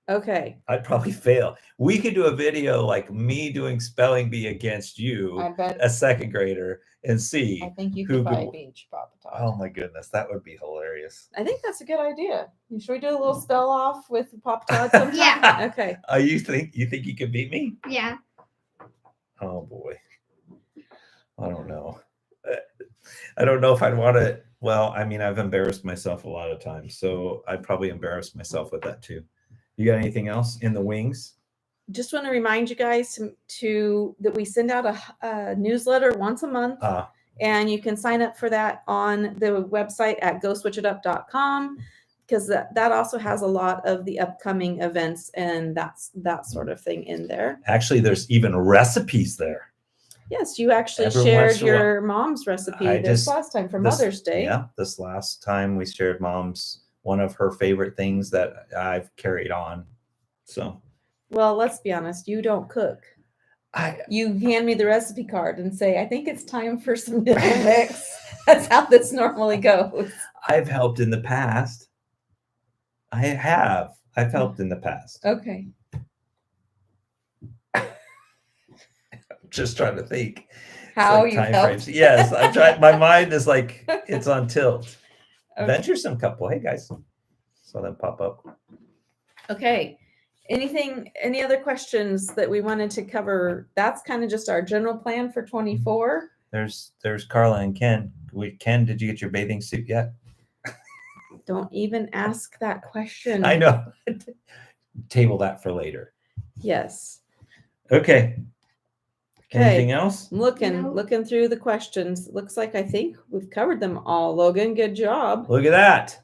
Okay. I'd probably fail. We could do a video like me doing spelling bee against you, I bet. a second grader, and see. I think you who could could- probably beat Papa Todd. Oh my goodness, that would be hilarious. I think that's a good idea. Should we do a little spell off with Papa Todd sometime? Yeah. Okay. You think you could beat me? Yeah. Oh boy. I don't know. I don't know if I'd want to. Well, I mean, I've embarrassed myself a lot of times, so I'd probably embarrass myself with that too. You got anything else in the wings? Just want to remind you guys that we send out a newsletter once a month, and you can sign up for that on the website at gswitchitup.com, because that also has a lot of the upcoming events and that sort of thing in there. Actually, there's even recipes there. Yes, you actually Every shared once in a while. your mom's recipe last time for Mother's Day. Yeah, this last time we shared mom's one of her favorite things that I've carried on. So, well, let's be honest, you don't cook. You hand me the recipe card and say, I think it's time for some dill mix. That's how this normally goes. I've helped in the past. I have. I've helped in the past. Okay. Just trying to think. How Like you time helped? frames. Yes, I'm trying. My mind is like it's on tilt. Okay. Venturesome couple. Hey guys, saw them pop up. Okay. Any other questions that we wanted to cover? That's kind of just our general plan for 24. There's Carla and Ken. Ken, did you get your bathing suit yet? Don't even ask that question. I know. Table that for later. Yes. Okay. Okay. Anything else? I'm looking No. looking through the questions. Looks like I think we've covered them all. Logan, good job. Look at that.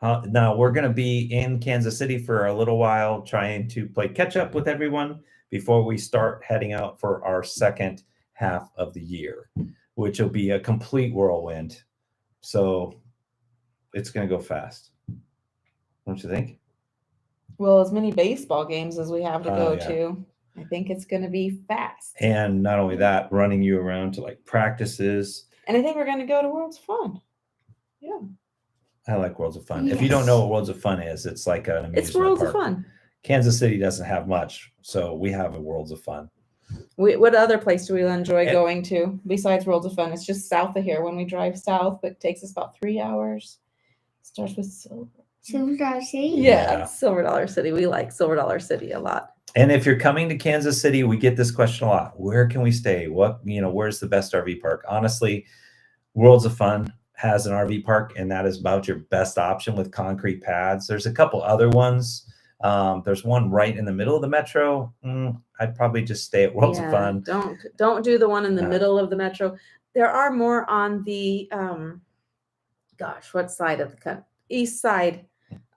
Now we're going to be in Kansas City for a little while, trying to play catch up with everyone before we start heading out for our second half of the year, which will be a complete whirlwind. So it's going to go fast. Don't you think? Well, as many baseball games as we have to go yeah. to, I think it's going to be fast. And not only that, running you around to like practices. And I think we're going to go to World's Fun. Yeah. I like Worlds of Fun. If you don't know what Worlds of Fun is, it's like an amusement It's Worlds park. of Fun. Kansas City doesn't have much, so we have a Worlds of Fun. What other place do we enjoy Eh. going to besides Worlds of Fun? It's just south of here when we drive south, but it takes us about 3 hours. Starts with Silver. Silver Dollar City? Yeah, Yeah. Silver Dollar City. We like Silver Dollar City a lot. And if you're coming to Kansas City, we get this question a lot. Where can we stay? Where's the best RV park? Honestly, Worlds of Fun has an RV park, and that is about your best option with concrete pads. There's a couple other ones. There's one right in the middle of the metro. I'd probably just stay at Worlds of Fun. Don't do the one in the No. middle of the metro. There are more on the what side of the country? East side.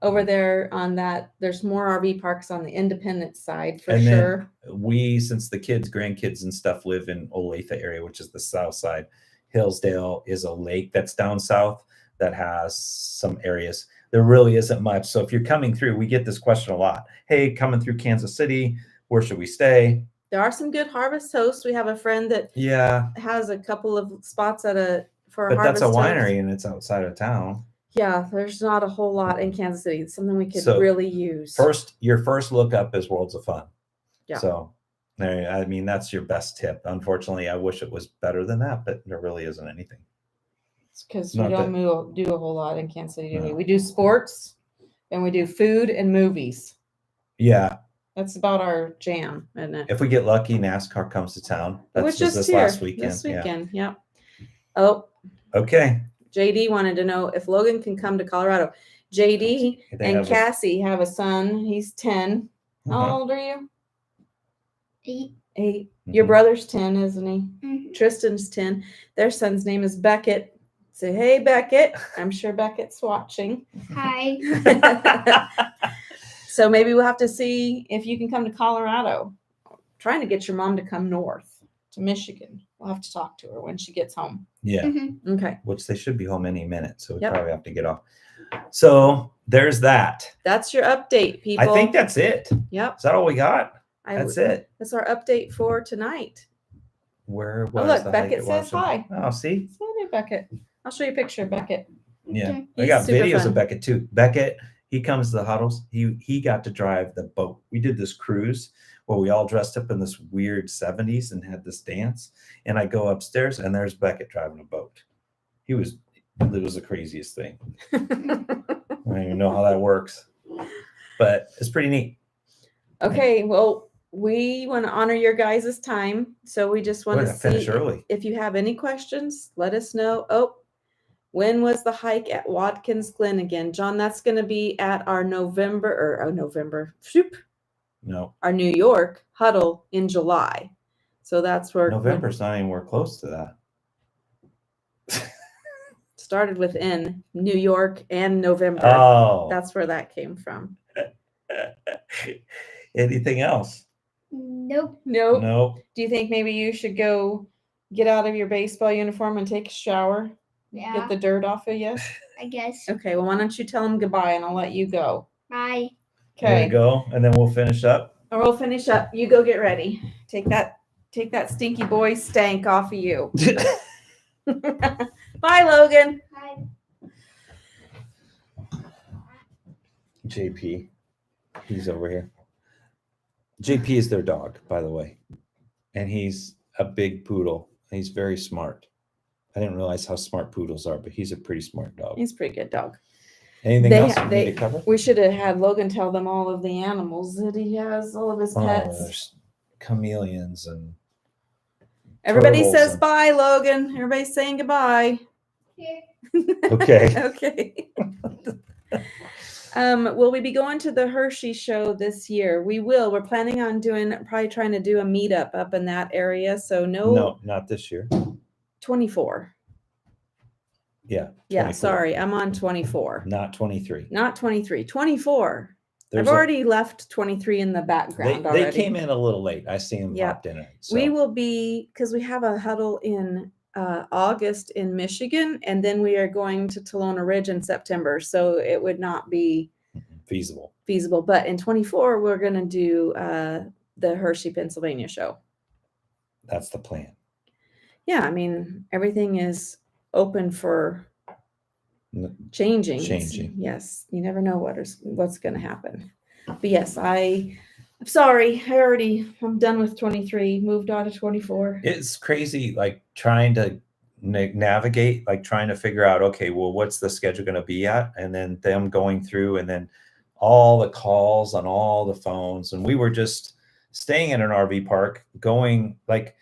Over there on that, there's more RV parks on the independent side for And then sure. We, since the grandkids and stuff live in Olathe area, which is the south side, Hillsdale is a lake that's down south that has some areas. There really isn't much. So if you're coming through, we get this question a lot. Hey, coming through Kansas City, where should we stay? There are some good Harvest Toast. We have a friend that has a couple of spots for a but Harvest that's a Toast. winery and it's outside of town. Yeah, there's not a whole lot in Kansas City. It's something we could So, really use. Your first look up is Worlds of Fun. Yeah. So I mean, that's your best tip. Unfortunately, I wish it was better than that, but there really isn't anything. It's because we Not don't do a whole lot in Kansas City, do we? No. We do sports and we do food and movies. Yeah. That's about our jam, isn't it? If we get lucky, NASCAR comes to town. That was just this here last weekend. This weekend, yeah. Oh, Okay. JD wanted to know if Logan can come to Colorado. JD They and have Cassie have a son. He's 10. How old are you? 8. 8. Your Mhm. brother's 10, isn't he? Mhm. Tristan's 10. Their son's name is Beckett. Say, hey, Beckett. I'm sure Beckett's watching. Hi. So maybe we'll have to see if you can come to Colorado. Trying to get your mom to come north to Michigan. We'll have to talk to her when she gets home. Yeah. Mhm. Okay. Which they should be home any minute. So we Yep. probably have to get off. So there's that. That's your update, people. I think that's it. Yep. Is that all we got? That's it. That's our update for tonight. Where Oh, was look, the Beckett hike at says Washington? hi. Oh, see? So do Beckett. I'll show you a picture of Beckett. Yeah. Okay. I He's got super videos fun. of Beckett too. Beckett, he comes to the huddles. He got to drive the boat. We did this cruise where we all dressed up in this weird 70s and had this dance. And I go upstairs and there's Beckett driving a boat. It was the craziest thing. I don't even know how that works. But it's pretty neat. Okay, well, we want to honor your guys' time. So we just want We're to gonna finish see early. if you have any questions, let us know. Oh, when was the hike at Watkins Glen again? John, that's going to be at our New York huddle in July. So that's where November's not anywhere close to that. started with N, New York and November. Oh. That's where that came from. Anything else? Nope. Nope. No. Do you think maybe you should go get out of your baseball uniform and take a shower? Yeah. Get the dirt off of you? I guess. Okay, well, why don't you tell them goodbye and I'll let you go. Bye. There you Okay. go. And then we'll finish up. Or we'll finish up. You go get ready. Take that stinky boy stank off of you. Bye, Logan. Hi. JP, he's over here. JP is their dog, by the way, and he's a big poodle. He's very smart. I didn't realize how smart poodles are, but he's a pretty smart dog. He's a pretty good dog. Anything else you need to cover? We should have had Logan tell them all of the animals that he has, all of his pets. There's chameleons and Everybody turtles says and- bye, Logan. Everybody's saying goodbye. Here. Okay. Okay. Will we be going to the 𝗪𝐿 show this year? We will. We're planning on probably trying to do a meetup up in that area. So No, not this year. 24. Yeah. Yeah, 24. sorry. I'm on 24. Not 23. Not 23. 24. There's I've already left 23 in the background they already. came in a little late. I see them Yeah. popped in it. So. We will be, because we have a huddle in August in Michigan, and then we are going to Tolona Ridge in September. So it would not be feasible. But in 24, we're going to do the 𝗪𝐿, Pennsylvania show. That's the plan. Yeah, I mean, everything is open for changing. Yes, you never know what's going to happen. But yes, I'm sorry. I'm done with 23. Moved on to 24. It's crazy, like trying to navigate, like trying to figure out, okay, well, what's the schedule going to be at? And then them going through, and then all the calls on all the phones. And we were just staying in an RV park going like,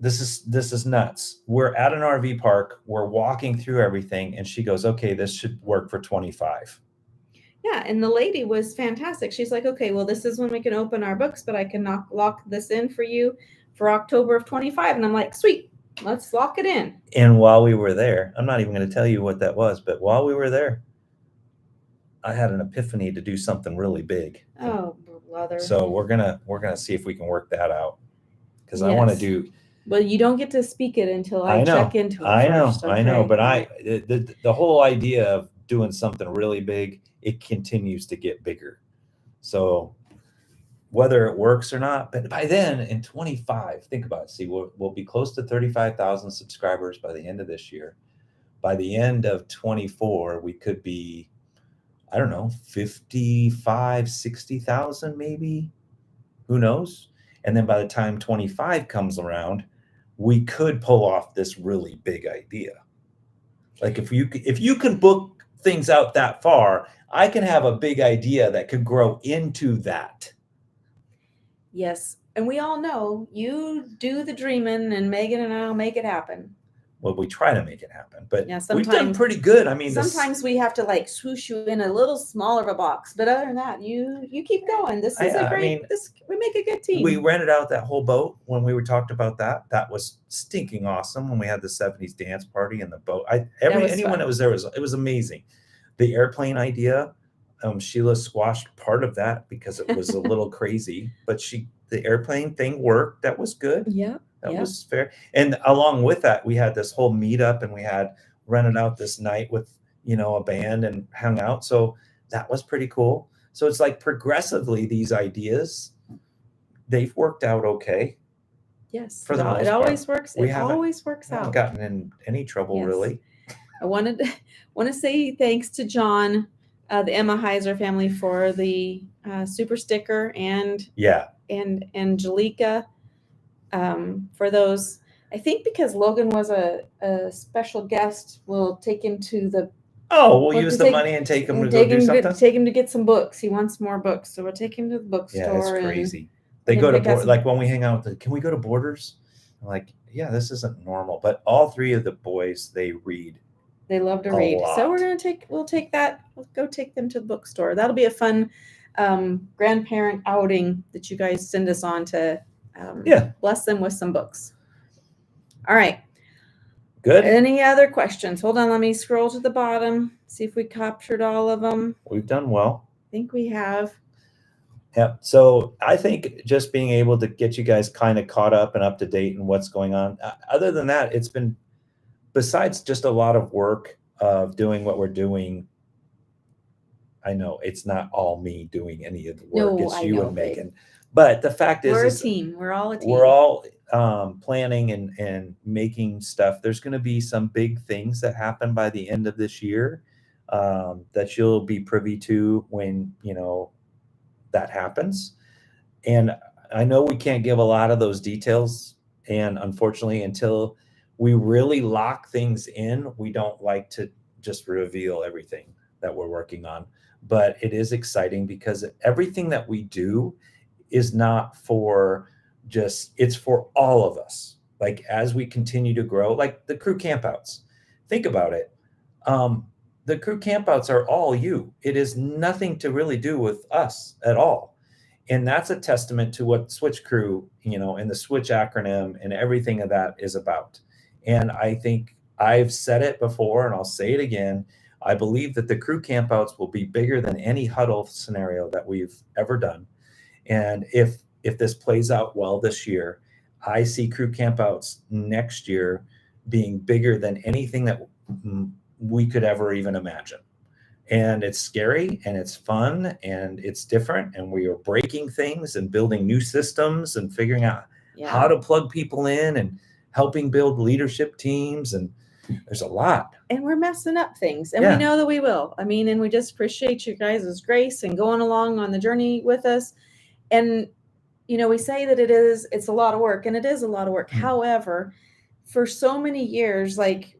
this is nuts. We're at an RV park. We're walking through everything. And she goes, okay, this should work for 25. Yeah. And the lady was fantastic. She's like, okay, well, this is when we can open our books, but I can lock this in for you for October of 25. And I'm like, sweet, let's lock it in. And while we were there, I'm not even going to tell you what that was, but while we were there, I had an epiphany to do something really big. Oh, brother. So we're gonna see if we can work that out, because I want to do. Well, you don't get to speak it until I check into it. I know, Okay? but the whole idea of doing something really big, it continues to get bigger. So whether it works or not, but by then in 25, think about it. See, we'll be close to 35,000 subscribers by the end of this year. By the end of 24, we could be, I don't know, 55, 60,000 maybe. Who knows? And then by the time 25 comes around, we could pull off this really big idea. Like if you can book things out that far, I can have a big idea that could grow into that. Yes. And we all know you do the dreaming, and Megan and I'll make it happen. Well, we try to make it happen, but Yeah, we've done pretty good. I mean, sometimes we have to like swoosh you in a little smaller of a box, but other than that, you keep going. This is we make a good team. We rented out that whole boat when we talked about that. That was stinking awesome when we had the 70s dance party in the boat. Anyone that was there, it was amazing. The airplane idea, Sheila squashed part of that because it was a little crazy, but the airplane thing worked. That was good. Yeah. That was fair. And along with that, we had this whole meetup, and we had rented out this night with, a band and hung out. So that was pretty cool. So it's like progressively these ideas, they've worked out okay. Yes. For the most it part. always works. It always works I haven't out. gotten in any trouble really. I want to say thanks to John, the 𝗪𝐻𝐻𝐼 family, for the super sticker, and Angelica for those. I think because Logan was a special guest, we'll take him to the. We'll use the money and take him to go do something. Take him to get some books. He wants more books, so we'll take him to the bookstore. Yeah, it's crazy. They go to like when we hang out. Can we go to Borders? I'm like, yeah, this isn't normal. But all three of the boys, they read. They love to read. So we'll go take them to the bookstore. That'll be a fun grandparent outing that you guys send us on to bless them with some books. All right. Good. Any other questions? Hold on. Let me scroll to the bottom. See if we captured all of them. We've done well. I think we have. Yeah. So I think just being able to get you guys kind of caught up and up to date in what's going on. Other than that, it's been, besides just a lot of work of doing what we're doing. I know it's not all me doing any of the work. It's you and Megan. But the fact We're a is team. We're all a team. we're all planning and making stuff. There's going to be some big things that happen by the end of this year that you'll be privy to when, that happens. And I know we can't give a lot of those details. And unfortunately, until we really lock things in, we don't like to just reveal everything that we're working on. But it is exciting because everything that we do is not for it's for all of us. Like as we continue to grow, like the crew campouts, think about it. The crew campouts are all you. It is nothing to really do with us at all. And that's a testament to what Switch Crew, and the Switch acronym and everything of that is about. And I think I've said it before and I'll say it again. I believe that the crew campouts will be bigger than any huddle scenario that we've ever done. And if this plays out well this year, I see crew campouts next year being bigger than anything that we could ever even imagine. And it's scary and it's fun and it's different. And we are breaking things and building new systems and figuring out how to plug people in and helping build leadership teams. And there's a lot. And we're messing up things. And we know that we will. I mean, and we just appreciate you guys' grace and going along on the journey with us. And, we say that it's a lot of work, and it is a lot of work. Mm-hmm. However, for so many years, like,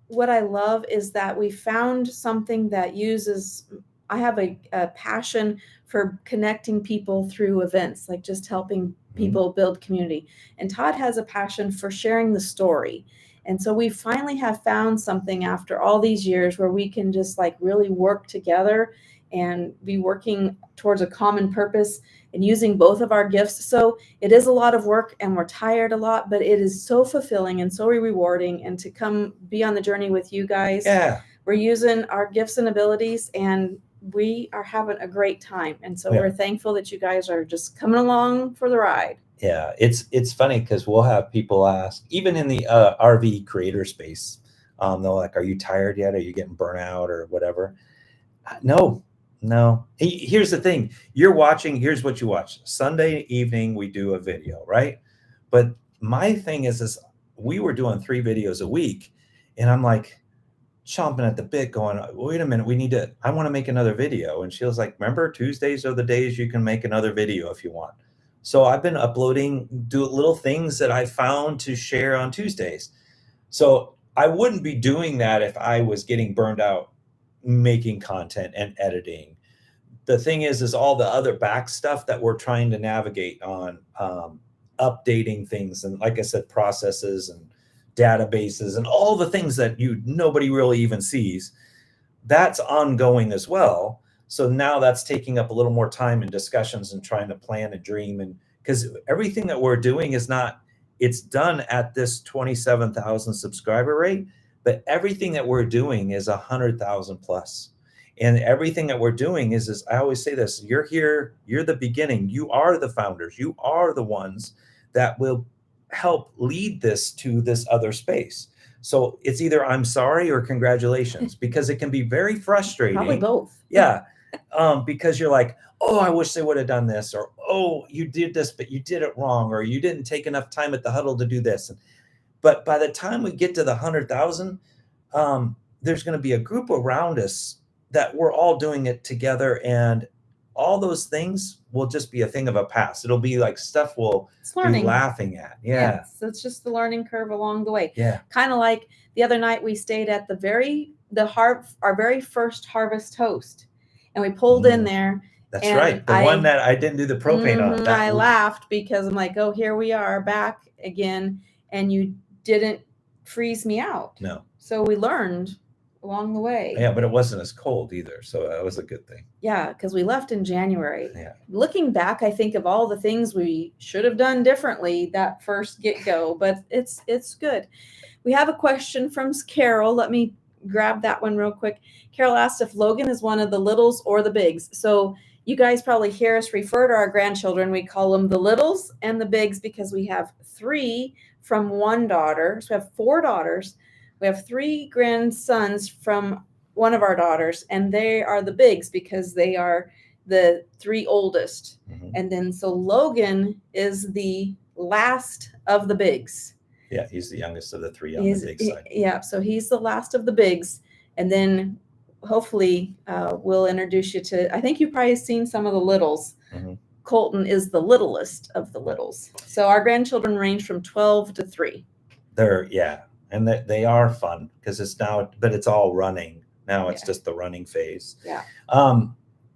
what I love is that we found something that I have a passion for connecting people through events, like just helping people build community. And Todd has a passion for sharing the story. And so we finally have found something after all these years where we can just like really work together and be working towards a common purpose and using both of our gifts. So it is a lot of work and we're tired a lot, but it is so fulfilling and so rewarding. And to come be on the journey with you guys, we're using our gifts and abilities and we are having a great time. And so we're thankful that you guys are just coming along for the ride. Yeah, it's funny because we'll have people ask, even in the RV creator space, they're like, are you tired yet? Are you getting burnt out or whatever? No. Here's the thing. Here's what you watch. Sunday evening, we do a video, right? But my thing is we were doing 3 videos a week and I'm like chomping at the bit going, wait a minute, I want to make another video. And she was like, remember, Tuesdays are the days you can make another video if you want. So I've been uploading, do little things that I found to share on Tuesdays. So I wouldn't be doing that if I was getting burned out making content and editing. The thing is all the other back stuff that we're trying to navigate on, updating things. And like I said, processes and databases and all the things that nobody really even sees, that's ongoing as well. So now that's taking up a little more time in discussions and trying to plan and dream. And because everything that we're doing it's done at this 27,000 subscriber rate, but everything that we're doing is 100,000 plus. And everything that we're doing is I always say this, you're here, you're the beginning, you are the founders, you are the ones that will help lead this to this other space. So it's either I'm sorry or congratulations, because it can be very frustrating. Probably both. Yeah. Because you're like, oh, I wish they would have done this, or, oh, you did this, but you did it wrong, or you didn't take enough time at the huddle to do this. But by the time we get to the 100,000, there's going to be a group around us that we're all doing it together. And all those things will just be a thing of a past. It'll be like stuff we'll be laughing at. Yeah. So it's just the learning curve along the way. Yeah. Kind of like the other night we stayed at our very first harvest host. And we pulled in there. That's right. The one that I didn't do the propane on. I laughed because I'm like, oh, here we are back again. And you didn't freeze me out. No. So we learned along the way. Yeah, but it wasn't as cold either. So that was a good thing. Yeah, because we left in January. Yeah. Looking back, I think of all the things we should have done differently that first get-go, but it's good. We have a question from Carol. Let me grab that one real quick. Carol asked if Logan is one of the littles or the bigs. So you guys probably hear us refer to our grandchildren. We call them the littles and the bigs because we have 3 from one daughter. So we have 4 daughters. We have 3 grandsons from one of our daughters, and they are the bigs because they are the 3 oldest. Mhm. And then so Logan is the last of the bigs. Yeah, he's the youngest of the 3 on the big side. Yeah, so he's the last of the bigs. And then hopefully we'll introduce you to, I think you've probably seen some of the littles. Mhm. Colton is the littlest of the littles. So our grandchildren range from 12 to 3. And they are fun because it's now, but it's all running. Now it's Yeah. just the running phase. Yeah.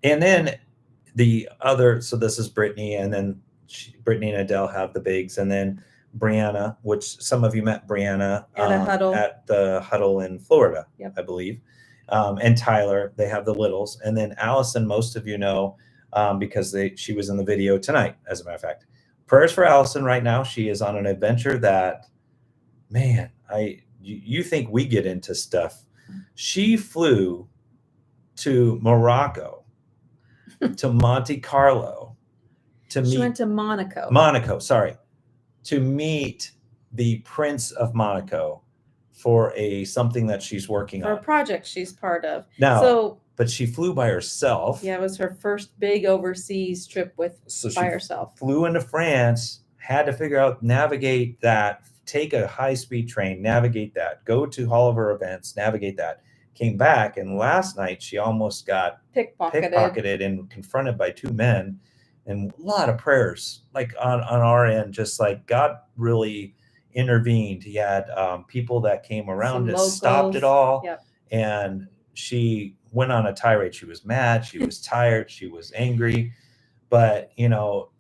And then the other, so this is Brittany, and then Brittany and Adele have the bigs, and then Brianna, which some of you met Brianna at the huddle in Florida, yep. I believe. And Tyler, they have the littles. And then Allison, most of you know, because she was in the video tonight, as a matter of fact. Prayers for Allison right now. She is on an adventure that, man, you think we get into stuff. She flew to Morocco, to Monte Carlo, She went to Monaco. To meet the Prince of Monaco for something that she's working on. For a project she's part of. Now, but she flew by herself. Yeah, it was her first big overseas trip by herself. Flew into France, had to figure out, navigate that, take a high-speed train, navigate that, go to all of her events, navigate that, came back, and last night she almost got pickpocketed and confronted by 2 men. And a lot of prayers, like on our end, just like God really intervened. He had people that came around and stopped it all. Yep. And she went on a tirade. She was mad. She was tired. She was angry. But,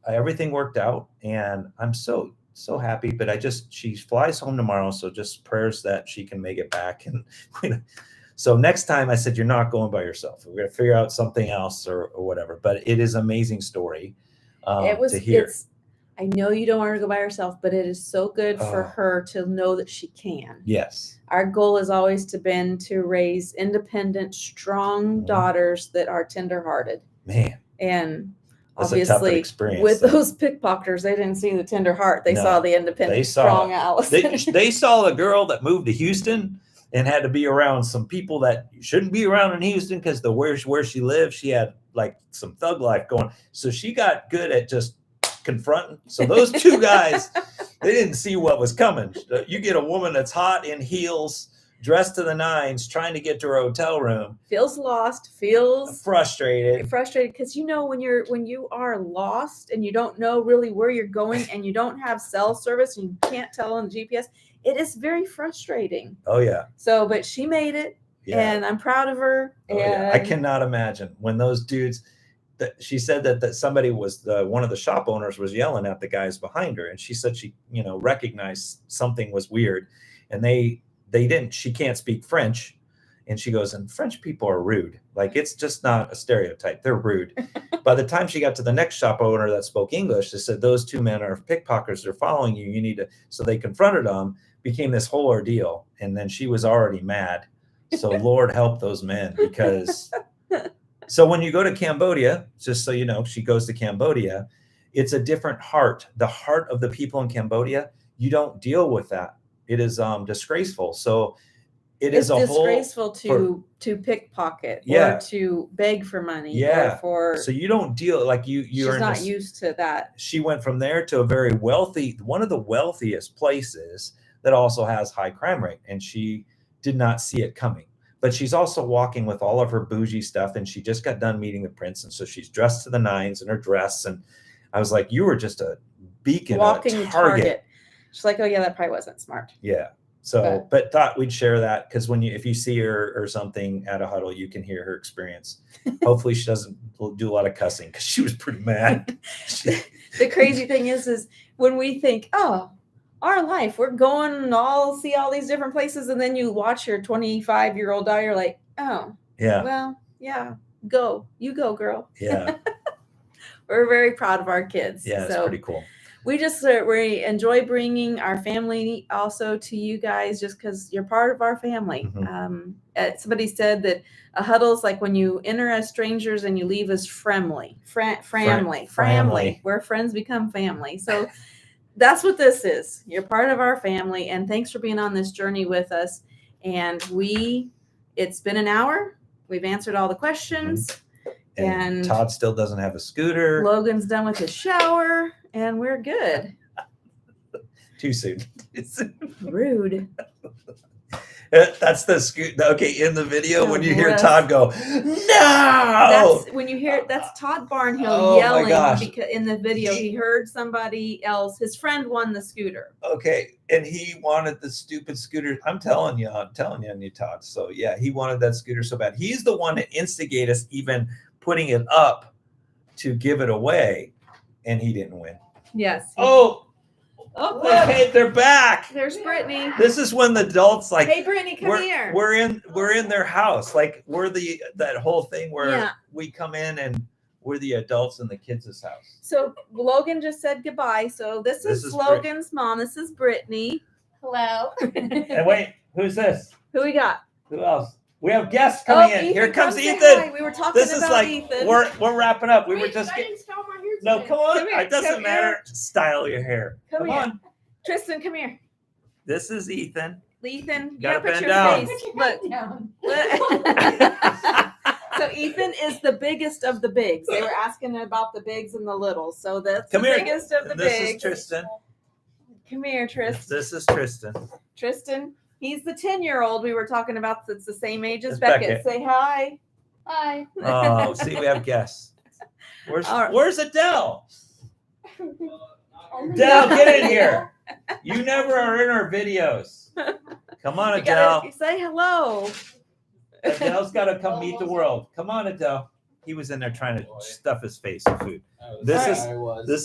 everything worked out. And I'm so happy. But she flies home tomorrow. So just prayers that she can make it back. And so next time I said, you're not going by yourself. We're going to figure out something else or whatever. But it is an amazing story to hear. I know you don't want her to go by herself, but it is so good for her to know that she can. Yes. Our goal has always been to raise independent, strong daughters that are tenderhearted. Man. And that's obviously, a tough experience, with those pickpocketers, they didn't see the tender heart. They saw the independent, strong Allison. They saw a girl that moved to Houston and had to be around some people that you shouldn't be around in Houston because where she lived, she had like some thug life going. So she got good at just confronting. So those 2 guys, they didn't see what was coming. You get a woman that's hot in heels, dressed to the nines, trying to get to her hotel room. Feels lost, feels frustrated because when you are lost and you don't know really where you're going and you don't have cell service and you can't tell on the GPS, it is very frustrating. Oh yeah. So, but she made it, and I'm proud of her. I cannot imagine when those dudes. She said that somebody was one of the shop owners was yelling at the guys behind her, and she said she recognized something was weird, and they didn't. She can't speak French, and she goes, and French people are rude. Like, it's just not a stereotype. They're rude. By the time she got to the next shop owner that spoke English, they said, those 2 men are pickpocketers. They're following you. You need to. So they confronted them. Became this whole ordeal, and then she was already mad. So Lord help those men, because. So when you go to Cambodia, just so you know, she goes to Cambodia, it's a different heart. The heart of the people in Cambodia, you don't deal with that. It is disgraceful. So it's disgraceful to pickpocket or to beg for money. Yeah. So you don't deal like you're she's not used to that. She went from there to a very wealthy, one of the wealthiest places that also has high crime rate, and she did not see it coming. But she's also walking with all of her bougie stuff, and she just got done meeting the prince, and so she's dressed to the nines in her dress. And I was like, you were just a beacon, walking a target. She's like, oh yeah, that probably wasn't smart. Yeah. So, but thought we'd share that because if you see her or something at a huddle, you can hear her experience. Hopefully she doesn't do a lot of cussing because she was pretty mad. The crazy thing is when we think, oh, our life, we're going see all these different places, and then you watch your 25-year-old daughter, you're like, oh, yeah, well, yeah, you go, girl. Yeah. We're very proud of our kids. Yeah, it's pretty cool. We just we enjoy bringing our family also to you guys, just because you're part of our family. Mm-hmm. Somebody said that a huddle is like when you enter as strangers and you leave as family. Where friends become family. So that's what this is. You're part of our family, and thanks for being on this journey with us. And it's been an hour. We've answered all the questions. And Todd still doesn't have a scooter. Logan's done with his shower, and we're good. Too soon. Too soon. Rude. That's the scoot. Okay, in the video, when you hear Yes. Todd go, no! That's when you hear that's Todd Barnhill Oh, my yelling gosh. because in the video he heard somebody else, his friend won the scooter. Okay, and he wanted the stupid scooter. I'm telling you, Todd. So yeah, he wanted that scooter so bad. He's the one that instigated us even putting it up to give it away, and he didn't win. Yes. Oh, Oh, okay, they're back. there's Brittany. This is when the adults like Hey, Brittany, come here. we're in their house. Like we're that whole thing where Yeah. we come in and we're the adults in the kids' house. So Logan just said goodbye. So this is is Logan's mom. This is Brittany. Hello. And wait, who's this? Who we got? Who else? We have guests coming in. Ethan, Here comes come say Ethan. hi. We were talking This is about like Ethan. we're wrapping up. We were Wait, just I getting. didn't style my hair No, today. come on. Come here, It doesn't come matter. here. Style your hair. Come Come here. on. Tristan, come here. This is Ethan. Ethan, you Gotta gotta put bend your down. face. Put your Look. head down. So Ethan is the biggest of the bigs. They were asking about the bigs and the littles. So that's Come the here. biggest of the And this is bigs. Tristan. Come here, Tristan. This is Tristan. Tristan, he's the 10-year-old we were talking about that's the same age as It's Beckett. Beckett. Say hi. Hi. Oh, see, we have guests. Where's All right. Where's Adele? Adele, get in here. You never are in our videos. Come on, You Adele. gotta say hello. Adele's got to come meet the world. Come on, Adele. He was in there trying to stuff his face with food. This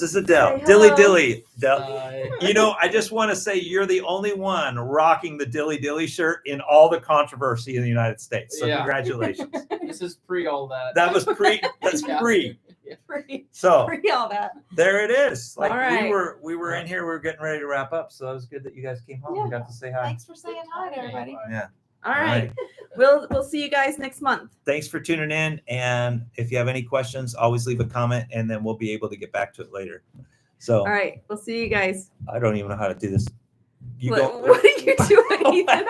is Adele. Say Dilly hello. Dilly. Adele. You know, I just want to say you're the only one rocking the Dilly Dilly shirt in all the controversy in the United States. So Yeah. congratulations. This is pre all that. That was pre. That's Yeah. pre. Free, So free all that. there it is. Like All right. we were in here. We were getting ready to wrap up. So it was good that you guys came home. We got to say hi. Thanks for saying hi to everybody. Yeah. All right. We'll see you guys next month. Thanks for tuning in. And if you have any questions, always leave a comment, and then we'll be able to get back to it later. So All right. We'll see you guys. I don't even know how to do this. You What go. are you doing, Ethan?